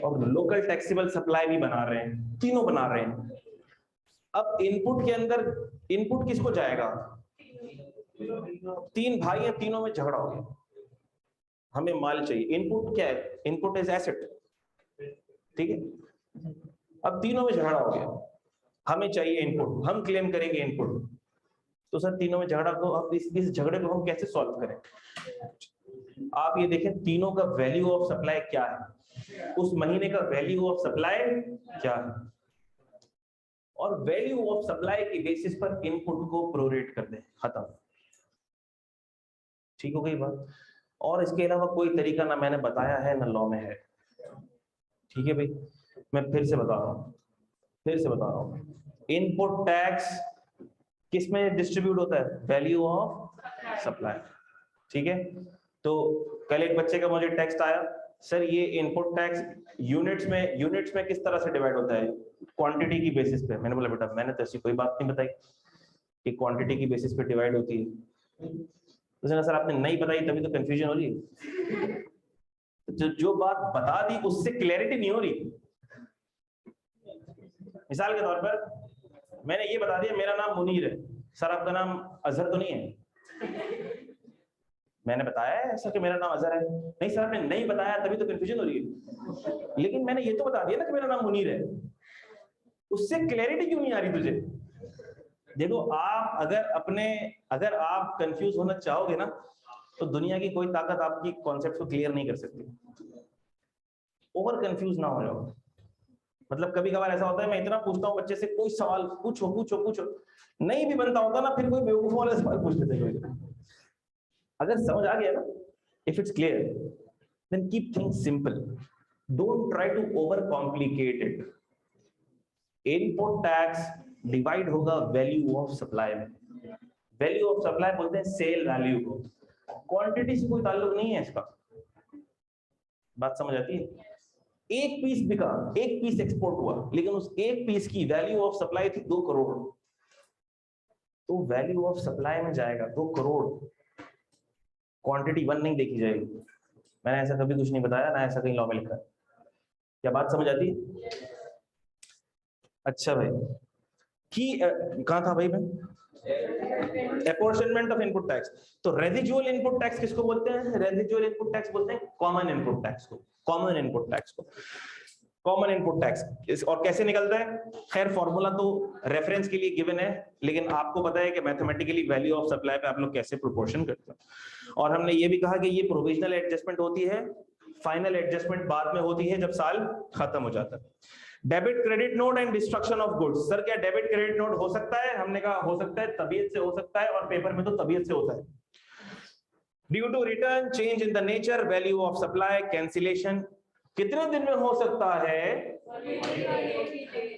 और लोकल टैक्सेबल सप्लाई भी बना रहे हैं, तीनों बना रहे हैं। अब इनपुट के अंदर इनपुट किसको जाएगा? 3 भाई हैं, तीनों में झगड़ा हो गया, हमें माल चाहिए। इनपुट क्या है? इनपुट इज एसेट, ठीक है। अब तीनों में झगड़ा हो गया, हमें चाहिए इनपुट, हम क्लेम करेंगे इनपुट, तो सर तीनों में झगड़ा को अब इस झगड़े को हम कैसे सॉल्व करें? आप ये देखें तीनों का वैल्यू ऑफ सप्लाई क्या है, उस महीने का वैल्यू ऑफ सप्लाई क्या है, और वैल्यू ऑफ सप्लाई के बेसिस पर इनपुट को प्रोरेट कर दें, खत्म। ठीक हो गई बात। और इसके अलावा कोई तरीका ना मैंने बताया है ना लॉ में है, ठीक है भाई। मैं फिर से बता रहा हूं, इनपुट टैक्स किस में डिस्ट्रीब्यूट होता है? वैल्यू ऑफ सप्लाई, ठीक है। तो कल एक बच्चे का मुझे टेक्स्ट आया, सर ये इनपुट टैक्स यूनिट्स में किस तरह से डिवाइड होता है? क्वांटिटी की बेसिस पे। मैंने बोला बेटा मैंने तो ऐसी कोई बात नहीं बताई कि क्वांटिटी की बेसिस पे डिवाइड होती है। तो सर आपने नहीं बताई तभी तो कंफ्यूजन हो रही है। जो बात बता दी उससे क्लैरिटी नहीं हो रही। मिसाल के तौर पर मैंने ये बता दिया मेरा नाम मुनीर है, सर आपका नाम अजहर तो नहीं है? मैंने बताया है ऐसा कि मेरा नाम अजहर है? नहीं सर आपने नहीं बताया तभी तो कंफ्यूजन हो रही है। लेकिन मैंने ये तो बता दिया ना कि मेरा नाम मुनीर है, उससे क्लैरिटी क्यों नहीं आ रही तुझे? देखो आप अगर आप कंफ्यूज होना चाहोगे ना तो दुनिया की कोई ताकत आपकी कॉन्सेप्ट को क्लियर नहीं कर सकती। ओवर कंफ्यूज ना हो जाओ। मतलब कभी कभार ऐसा होता है मैं इतना पूछता हूँ बच्चे से, कोई सवाल पूछो पूछो पूछो, नहीं भी बनता होता ना फिर कोई बेवकूफ वाला सवाल पूछ लेते कोई। अगर समझ आ गया ना, if it's clear then keep things simple, don't try to overcomplicate it. Input tax divide होगा वैल्यू ऑफ सप्लाई में। वैल्यू ऑफ सप्लाई बोलते हैं सेल वैल्यू को, क्वांटिटी से कोई ताल्लुक नहीं है इसका। बात समझ आती है? एक पीस बिका, एक पीस एक्सपोर्ट हुआ, लेकिन उस एक पीस की वैल्यू ऑफ सप्लाई थी 2 करोड़, तो वैल्यू ऑफ सप्लाई में जाएगा 2 करोड़, क्वांटिटी 1 नहीं देखी जाएगी। मैंने ऐसा कभी कुछ नहीं बताया ना, ऐसा कहीं लॉ में लिखा है। क्या बात समझ आती है? अच्छा भाई, की कहां था भाई मैं? Apportionment of input tax. तो रेजिजुअल इनपुट टैक्स किसको बोलते हैं? रेजिजुअल इनपुट टैक्स बोलते हैं कॉमन इनपुट टैक्स को। कॉमन इनपुट टैक्स को कॉमन इनपुट टैक्स। और कैसे निकलता है? खैर फॉर्मूला तो रेफरेंस के लिए गिवन है, लेकिन आपको पता है कि मैथमेटिकली वैल्यू ऑफ सप्लाई पे आप लोग कैसे प्रोपोर्शन करते हैं। और हमने ये भी कहा कि ये प्रोविजनल एडजस्टमेंट होती है, फाइनल एडजस्टमेंट बाद में होती है जब साल खत्म हो जाता है। Debit credit note and destruction of goods. Sir क्या डेबिट क्रेडिट नोट हो सकता है? हमने कहा हो सकता है, तबीयत से हो सकता है, और पेपर में तो तबीयत से होता है। Due to return, change in the nature, value of supply, cancellation. कितने दिन में हो सकता है?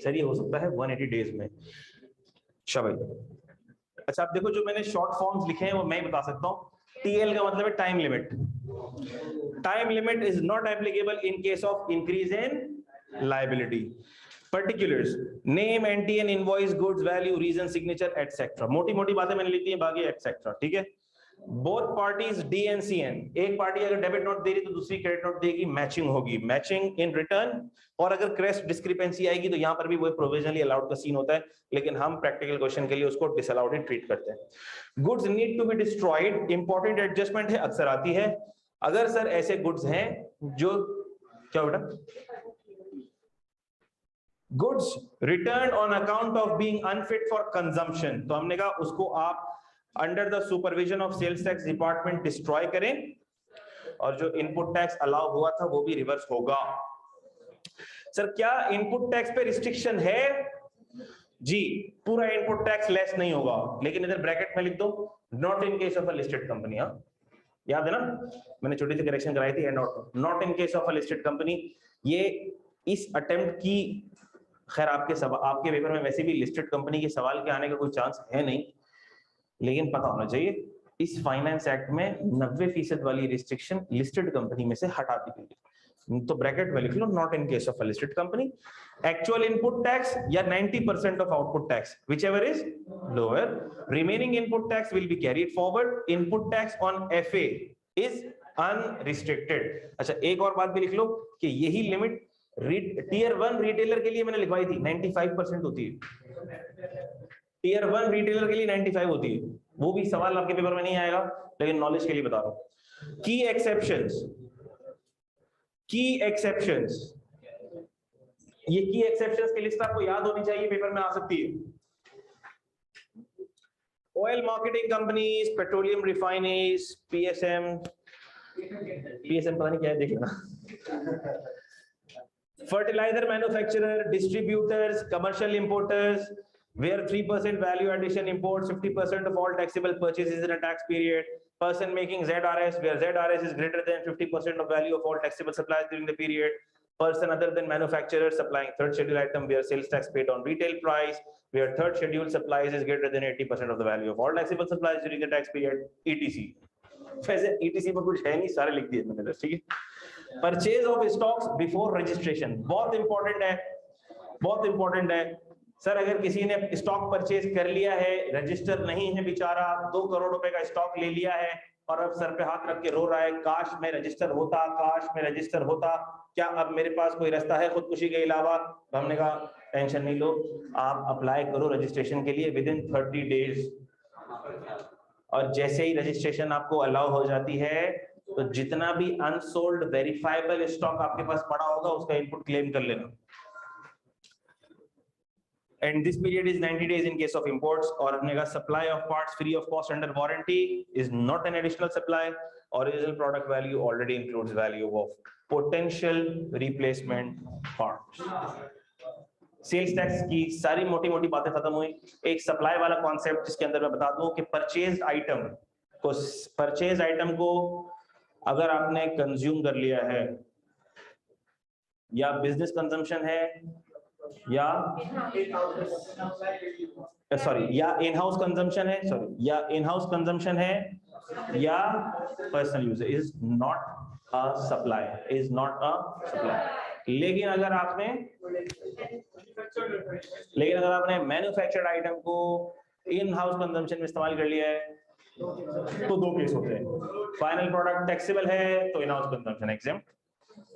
सर ये हो सकता है 180 डेज में। शाबाश। अच्छा आप देखो, जो मैंने शॉर्ट फॉर्म्स लिखे हैं वो मैं बता सकता हूँ। टीएल का मतलब है time limit. Time limit is not applicable in case of increase in liability. Particulars: name, NTN, invoice, goods value, reason, signature, etc. मोटी मोटी बातें मैंने लिखी है, बाकी etc. ठीक है। Both parties D and CN, एक पार्टी अगर डेबिट नोट दे रही तो दूसरी क्रेडिट नोट देगी, मैचिंग होगी, मैचिंग इन रिटर्न। और अगर क्रेस्ट डिस्क्रिपेंसी आएगी तो यहाँ पर भी वो प्रोविजनली अलाउड का सीन होता है, लेकिन हम प्रैक्टिकल क्वेश्चन के लिए उसको डिसअलाउड ही ट्रीट करते हैं। Goods need to be destroyed, important adjustment है, अक्सर आती है। अगर सर ऐसे गुड्स हैं जो, क्या बेटा, goods return on account of being unfit for consumption, तो हमने कहा उसको आप under the supervision of sales tax department destroy करें, और जो इनपुट टैक्स अलाउ हुआ था वो भी रिवर्स होगा। सर क्या इनपुट टैक्स पे रिस्ट्रिक्शन है? जी, पूरा इनपुट टैक्स लेस नहीं होगा, लेकिन इधर ब्रैकेट में लिख दो not in case of a listed company. याद है ना, मैंने छोटी सी करेक्शन कराई थी, not in case of a listed company. ये इस अटेम्प्ट की, खैर आपके पेपर में वैसे भी लिस्टेड कंपनी के सवाल के आने का कोई चांस है नहीं, लेकिन पता होना चाहिए इस फाइनेंस एक्ट में 90% वाली रिस्ट्रिक्शन लिस्टेड कंपनी में से हटा दी गई। तो ब्रैकेट में लिख लो not in case of a listed company. Actual input tax या 90% of output tax, whichever is lower, remaining input tax will be carried forward. Input tax on FA is unrestricted. अच्छा एक और बात भी लिख लो कि यही लिमिट टीयर 1 रिटेलर के लिए मैंने लिखवाई थी, 95% होती है। टीयर 1 रिटेलर के लिए 95 होती है। वो भी सवाल आपके पेपर में नहीं आएगा, लेकिन नॉलेज के लिए बता रहा हूं। की एक्सेप्शंस, ये की एक्सेप्शंस की लिस्ट आपको याद होनी चाहिए, पेपर में आ सकती है। Oil marketing companies, petroleum refineries, PSM पता नहीं क्या है, देख लेना। Fertilizer manufacturer, distributors, commercial importers, where 3% value addition imports 50% of all taxable purchases in a tax period. Person making ZRS, where ZRS is greater than 50% of value of all taxable supplies during the period. Person other than manufacturer supplying third schedule item where sales tax paid on retail price, where third schedule supplies is greater than 80% of the value of all taxable supplies during the tax period, etc. वैसे etc पर कुछ है नहीं, सारे लिख दिए मैंने, ठीक है। Purchase of stocks before registration, बहुत इंपॉर्टेंट है, बहुत इंपॉर्टेंट है। सर अगर किसी ने स्टॉक परचेज कर लिया है, रजिस्टर नहीं है बेचारा, 2 करोड़ रुपए का स्टॉक ले लिया है, और अब सर पे हाथ रख के रो रहा है, काश मैं रजिस्टर होता, काश मैं रजिस्टर होता, क्या अब मेरे पास कोई रास्ता है खुदकुशी के अलावा? हमने कहा टेंशन नहीं लो, आप अप्लाई करो रजिस्ट्रेशन के लिए विद इन 30 डेज, और जैसे ही रजिस्ट्रेशन आपको अलाउ हो जाती है तो जितना भी अनसोल्ड वेरीफाइबल स्टॉक आपके पास पड़ा होगा उसका इनपुट क्लेम कर लेना। And this period is 90 days in case of imports। और हमने कहा supply of parts free of cost under warranty is not an additional supply। Original product value already includes value of potential replacement parts। Sales tax की सारी मोटी मोटी बातें खत्म हुई। एक सप्लाई वाला कॉन्सेप्ट जिसके अंदर मैं बता दूं कि परचेज आइटम को अगर आपने कंज्यूम कर लिया है, या बिजनेस कंजम्पशन है, या इन हाउस कंजम्पशन है, या personal use, is not a supply, लेकिन अगर आपने मैन्युफैक्चर्ड आइटम को इन हाउस कंजम्पशन में इस्तेमाल कर लिया है तो दो केस होते हैं। फाइनल प्रोडक्ट टैक्सेबल है तो इन हाउस कंजम्पशन एग्जेम्प्ट,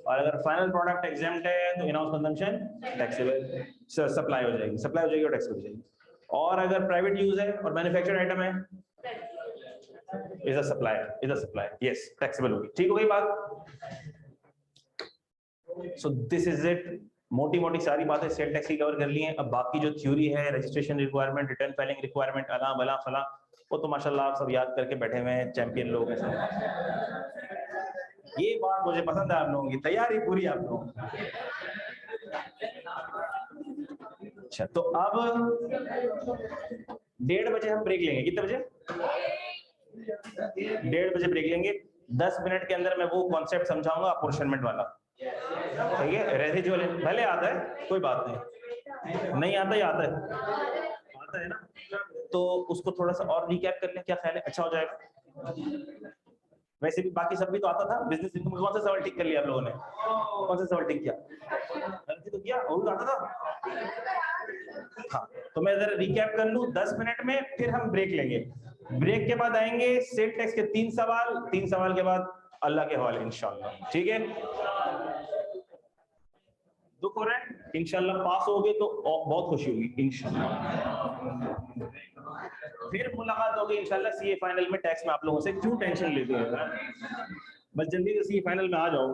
और अगर फाइनल प्रोडक्ट एग्जेम्प्ट है तो in house consumption taxable, supply हो जाएगी और टैक्सेबल हो जाएगी। और अगर प्राइवेट यूज है और मैन्युफैक्चर्ड आइटम है is a supply, yes taxable होगी। ठीक हो गई बात? सो दिस इज इट, मोटी मोटी सारी बातें सेल टैक्स की कवर कर ली हैं। अब बाकी जो थ्योरी है, registration requirement, return filing requirement, अला बला फला, वो तो माशाल्लाह आप सब याद करके बैठे हुए हैं, चैंपियन लोग हैं सब। ये बात मुझे पसंद है, आप लोगों की तैयारी पूरी आप लोगों की। अच्छा, तो अब 1:30 बजे हम ब्रेक लेंगे। कितने बजे? 1:30 बजे ब्रेक लेंगे। 10 मिनट के अंदर मैं वो कॉन्सेप्ट समझाऊंगा अपोर्शनमेंट वाला, ठीक है? रेसिजुअल भले आता है, कोई बात नहीं आता है ना, तो उसको थोड़ा सा और रिकैप कर लें, क्या ख्याल है? अच्छा हो जाएगा। वैसे भी बाकी सब भी तो आता था। बिजनेस इनकम कौन सा सवाल टिक कर लिया आप लोगों ने? कौन सा सवाल टिक किया? गलती तो किया, और आता था। हाँ, तो मैं जरा रिकैप कर लूं 10 मिनट में, फिर हम ब्रेक लेंगे। ब्रेक के बाद आएंगे सेल टैक्स के 3 सवाल के बाद अल्लाह के हवाले इंशाल्लाह। ठीक है? दुख हो रहा है? इंशाल्लाह पास हो गए तो बहुत खुशी होगी इंशाल्लाह। फिर मुलाकात होगी इंशाल्लाह सीए फाइनल में। टैक्स में आप लोगों से क्यों टेंशन लेते हैं? बस जल्दी से सीए फाइनल में आ जाओ।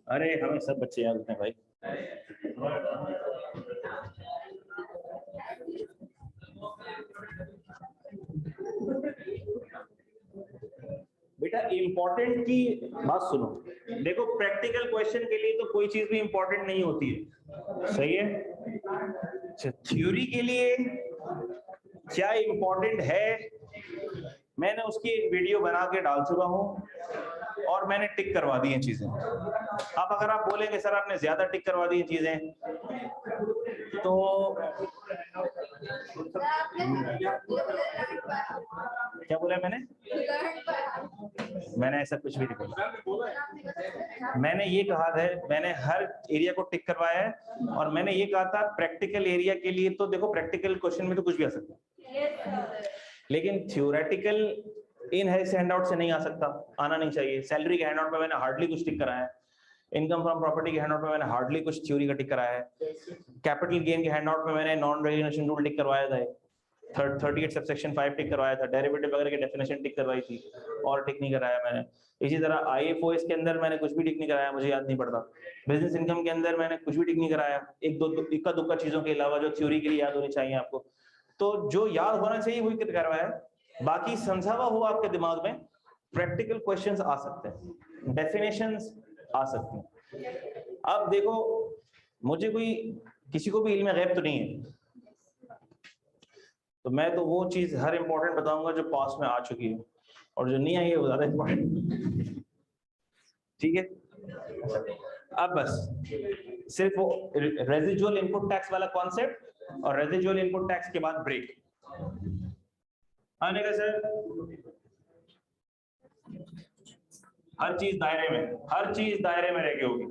अरे हमें सब बच्चे याद होते हैं भाई। बेटा इंपॉर्टेंट की बात सुनो, देखो प्रैक्टिकल क्वेश्चन के लिए तो कोई चीज भी इंपॉर्टेंट नहीं होती है, सही है? थ्योरी के लिए क्या इंपॉर्टेंट है, मैंने उसकी एक वीडियो बना के डाल चुका हूं और मैंने टिक करवा दी हैं चीजें। अब अगर आप बोलेंगे सर आपने ज्यादा टिक करवा दी हैं चीजें, तो क्या बोला मैंने ऐसा कुछ भी नहीं बोला। मैंने ये कहा था, मैंने हर एरिया को टिक करवाया है, और मैंने ये कहा था प्रैक्टिकल एरिया के लिए तो देखो प्रैक्टिकल क्वेश्चन में तो कुछ भी आ सकता है, लेकिन थ्योरेटिकल इन हैंडआउट से नहीं आ सकता, आना नहीं चाहिए। सैलरी के हैंडआउट में मैंने हार्डली कुछ टिक कराया है, इनकम फ्रॉम प्रॉपर्टी के हैंडआउट में मैंने हार्डली कुछ थ्योरी का टिक कराया है, कैपिटल गेन के हैंडआउट में मैंने नॉन रेगुलेशन रूल टिक करवाया था, 38 सबसेक्शन 5 टिक करवाया था, डेरिवेटिव वगैरह की डेफिनेशन टिक करवाई थी, और टिक नहीं कराया मैंने। इसी तरह आईएफओएस के अंदर मैंने कुछ भी टिक नहीं कराया, मुझे याद नहीं पड़ता। बिजनेस इनकम के अंदर मैंने कुछ भी टिक नहीं कराया, एक दो इक्का दुक्का चीजों के अलावा जो थ्योरी के लिए याद होनी चाहिए आपको। तो जो याद होना चाहिए वही टिक करवाया, बाकी समझा हुआ हो आपके दिमाग में। प्रैक्टिकल क्वेश्चंस आ सकते हैं, डेफिनेशंस आ सकती हैं। अब देखो मुझे किसी को भी इल्म गैब तो नहीं है, तो मैं तो वो चीज हर इंपॉर्टेंट बताऊंगा जो पास में आ चुकी है, और जो नहीं आई है वो ज्यादा इंपॉर्टेंट। ठीक है? अब बस सिर्फ वो रेजिजुअल इनपुट टैक्स वाला कॉन्सेप्ट और रेजिजुअल इनपुट टैक्स के बाद ब्रेक आने का सर। हर चीज दायरे में रह के होगी।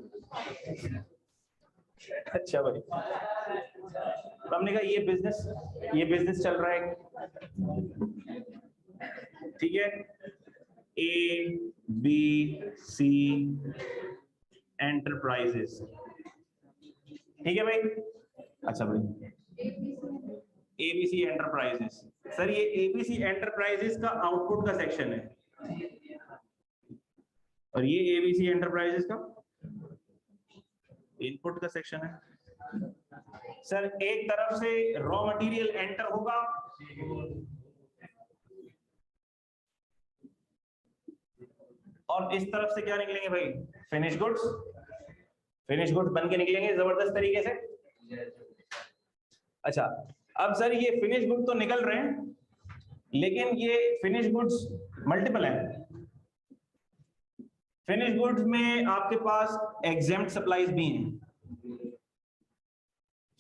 अच्छा भाई, तो हमने कहा ये बिजनेस चल रहा है, ठीक है, ए बी सी एंटरप्राइजेस, ठीक है भाई। अच्छा भाई, एबीसी एंटरप्राइजेस, सर ये एबीसी एंटरप्राइजेस का आउटपुट का सेक्शन है और ये एबीसी एंटरप्राइजेस का इनपुट का सेक्शन है। सर एक तरफ से रॉ मटेरियल एंटर होगा और इस तरफ से क्या निकलेंगे भाई, फिनिश गुड्स, बन के निकलेंगे जबरदस्त तरीके से। अच्छा, अब सर ये फिनिश गुड तो निकल रहे हैं, लेकिन ये फिनिश गुड्स मल्टीपल है। फिनिश गुड्स में आपके पास एग्जेम्प्ट सप्लाईज भी हैं,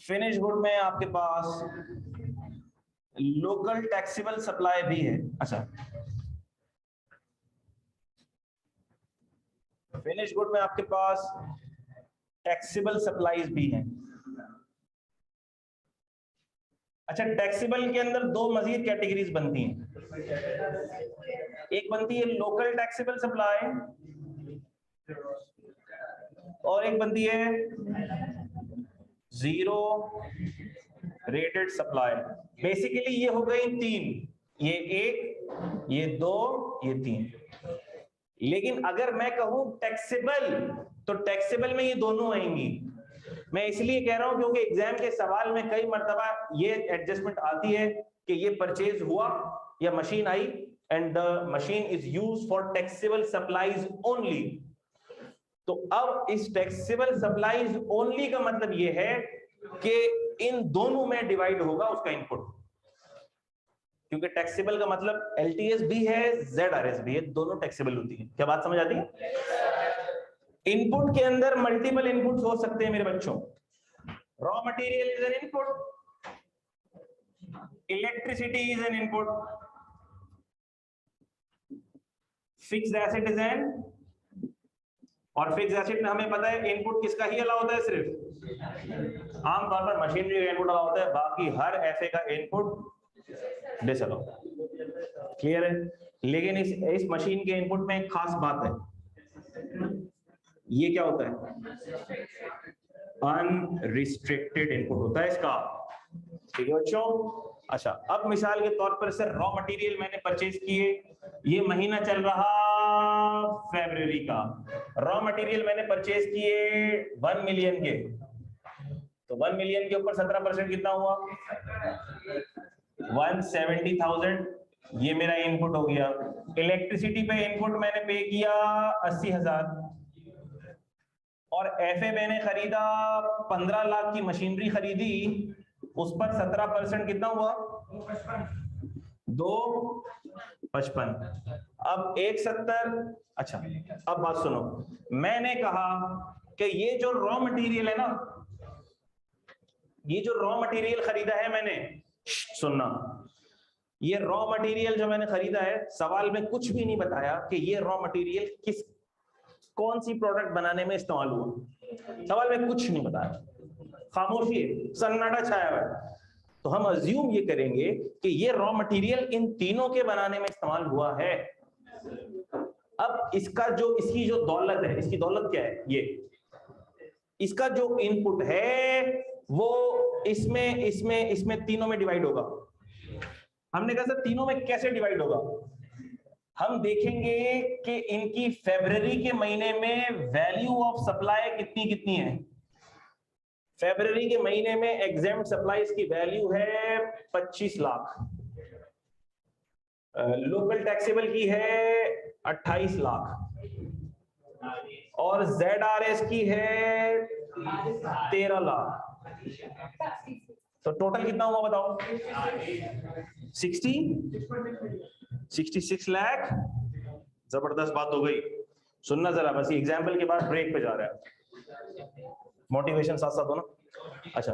फिनिश गुड में आपके पास लोकल टैक्सेबल सप्लाई भी है। अच्छा, फिनिश गुड में आपके पास टैक्सेबल सप्लाईज भी हैं। अच्छा, टैक्सेबल के अंदर दो मजीद कैटेगरीज बनती हैं, एक बनती है लोकल टैक्सेबल सप्लाई और एक बनती है जीरो रेटेड सप्लाई। बेसिकली ये हो गई तीन, ये एक, ये दो, ये तीन। लेकिन अगर मैं कहूं टैक्सेबल, तो टैक्सेबल में ये दोनों आएंगी। मैं इसलिए कह रहा हूं क्योंकि एग्जाम के सवाल में कई मर्तबा ये एडजस्टमेंट आती है कि ये परचेज हुआ या machine I and the machine is used for taxable supplies only. तो अब इस टैक्सेबल सप्लाईज ओनली का मतलब ये है कि इन दोनों में डिवाइड होगा उसका इनपुट, क्योंकि टैक्सेबल का मतलब एलटीएस भी है, जेडआरएस भी है, दोनों टैक्सेबल होती है। क्या बात समझ आती है? इनपुट के अंदर मल्टीपल इनपुट्स हो सकते हैं मेरे बच्चों। Raw material is an input, electricity is an input, fixed asset is an, और फिक्स्ड एसेट में हमें पता है इनपुट किसका ही अलाउ होता है, सिर्फ आमतौर पर मशीनरी का इनपुट अलाउ होता है, बाकी हर एफए का इनपुट डिसअलाउ। क्लियर है? लेकिन इस मशीन के इनपुट में एक खास बात है, ये क्या होता है, अनरिस्ट्रिक्टेड इनपुट होता है इसका, ठीक है बच्चों। अच्छा, अब मिसाल के तौर पर सर रॉ मटेरियल मैंने परचेज किए, ये महीना चल रहा फरवरी का, रॉ मटेरियल मैंने परचेज किए 1 मिलियन के, तो 1 मिलियन के ऊपर 17% कितना हुआ, 170,000, ये मेरा इनपुट हो गया। इलेक्ट्रिसिटी पे इनपुट मैंने पे किया 80,000 और एफए मैंने खरीदा 15 लाख की मशीनरी खरीदी, उस पर 17% कितना हुआ, 255, अब 170। अच्छा, अब बात सुनो, मैंने कहा कि ये जो रॉ मटेरियल है ना, ये जो रॉ मटेरियल खरीदा है मैंने, सुनना, ये रॉ मटेरियल जो मैंने खरीदा है, सवाल में कुछ भी नहीं बताया कि ये रॉ मटेरियल कौन सी प्रोडक्ट बनाने में इस्तेमाल हुआ, सवाल में कुछ नहीं बताया, खामोशी है, सन्नाटा छाया हुआ है। तो हम अज्यूम ये करेंगे कि ये रॉ मटेरियल इन तीनों के बनाने में इस्तेमाल हुआ है। अब इसकी जो दौलत है, इसकी दौलत क्या है, ये इसका जो इनपुट है वो इसमें तीनों में डिवाइड होगा। हमने कहा सर तीनों में कैसे डिवाइड होगा, हम देखेंगे कि इनकी फरवरी के महीने में वैल्यू ऑफ सप्लाई कितनी है। फरवरी के महीने में एग्जेम्प्ट सप्लाईज की वैल्यू है 25 लाख, लोकल टैक्सेबल की है 28 लाख और ZRS की है 13 लाख। तो टोटल कितना हुआ बताओ, 66 लाख। जबरदस्त बात हो गई, सुनना जरा, बस एग्जाम्पल के बाद ब्रेक पे जा रहा है, मोटिवेशन साथ साथ हो ना। अच्छा,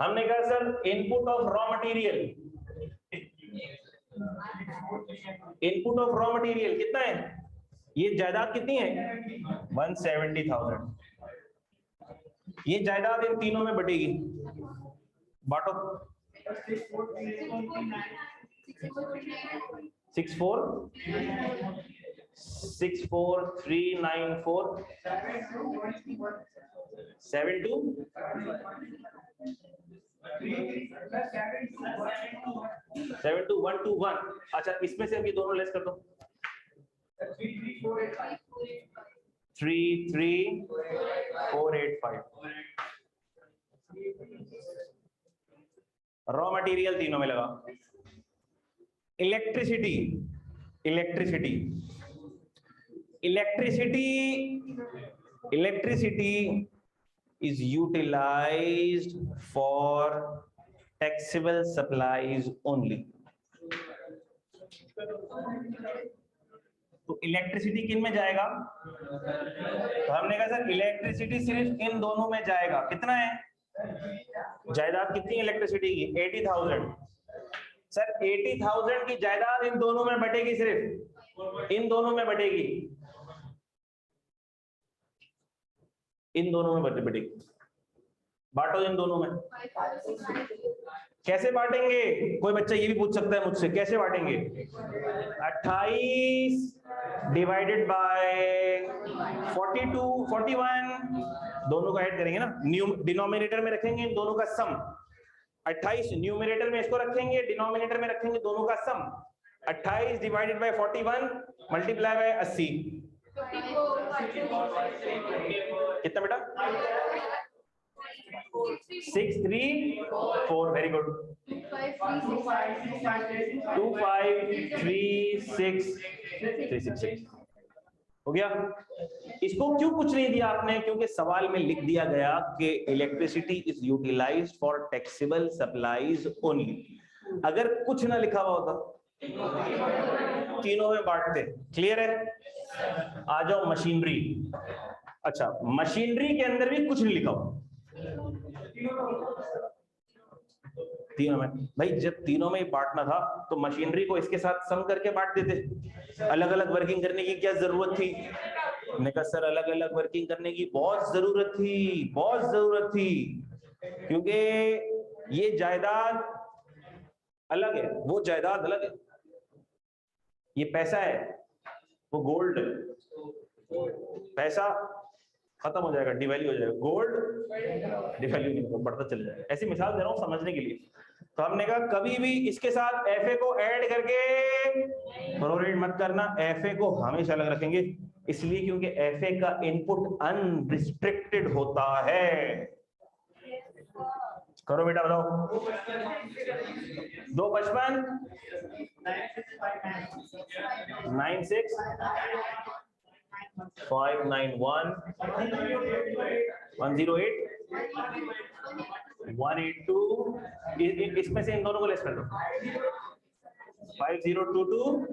हमने कहा sir input of raw material, input of raw material कितना है, ये जायदाद कितनी है, 170,000। ये जायदाद इन तीनों में बटेगी, बांटो। 64394 72 121। अच्छा, इसमें से अब ये दोनों लेस कर दो। 33485। रॉ मटेरियल तीनों में लगा। Electricity is utilized for taxable supplies only. तो इलेक्ट्रिसिटी किन में जाएगा? तो हमने कहा सर इलेक्ट्रिसिटी सिर्फ इन दोनों में जाएगा। कितना है जायदाद, कितनी इलेक्ट्रिसिटी की? 80,000। सर 80,000 की जायदाद इन दोनों में बटेगी, सिर्फ इन दोनों में बटेगी, इन दोनों में बटेगी। बांटो इन दोनों में। कैसे बांटेंगे? कोई बच्चा ये भी पूछ सकता है मुझसे, कैसे बांटेंगे? 28 डिवाइडेड बाय 42 41, दोनों का ऐड करेंगे ना, डिनोमिनेटर में रखेंगे इन दोनों का सम। 28 न्यूमरेटर में इसको रखेंगे, डिनोमिनेटर में रखेंगे दोनों का सम। 28 डिवाइडेड बाय 41 मल्टीप्लाई बाय 80, कितना बेटा? 634। Very good. 2536366 हो गया। इसको क्यों कुछ नहीं दिया आपने? क्योंकि सवाल में लिख दिया गया कि electricity is utilized for taxable supplies only. अगर कुछ ना लिखा हुआ होता तीनों में बांटते। क्लियर है? आ जाओ मशीनरी। अच्छा, मशीनरी के अंदर भी कुछ नहीं लिखा हुआ तीनों में। भाई जब तीनों में ही बांटना था तो मशीनरी को इसके साथ सम करके बांट देते। अलग अलग वर्किंग करने की क्या जरूरत थी? मैंने कहा सर अलग अलग वर्किंग करने की बहुत जरूरत थी, क्योंकि ये जायदाद अलग है, वो जायदाद अलग है। ये पैसा है, वो गोल्ड है। पैसा खत्म हो जाएगा, डिवैल्यू हो जाएगा, गोल्ड डिवैल्यू नहीं होगा, बढ़ता चला जाएगा। ऐसी मिसाल दे रहा हूं समझने के लिए। तो हमने कहा कभी भी इसके साथ एफए को ऐड करके प्रोरेट मत करना, एफए को हमेशा अलग रखेंगे, इसलिए क्योंकि एफए का इनपुट अनरिस्ट्रिक्टेड होता है। करो बेटा, बताओ। 255 96 591 108 182। इसमें से इन दोनों को लेस कर दो। 5022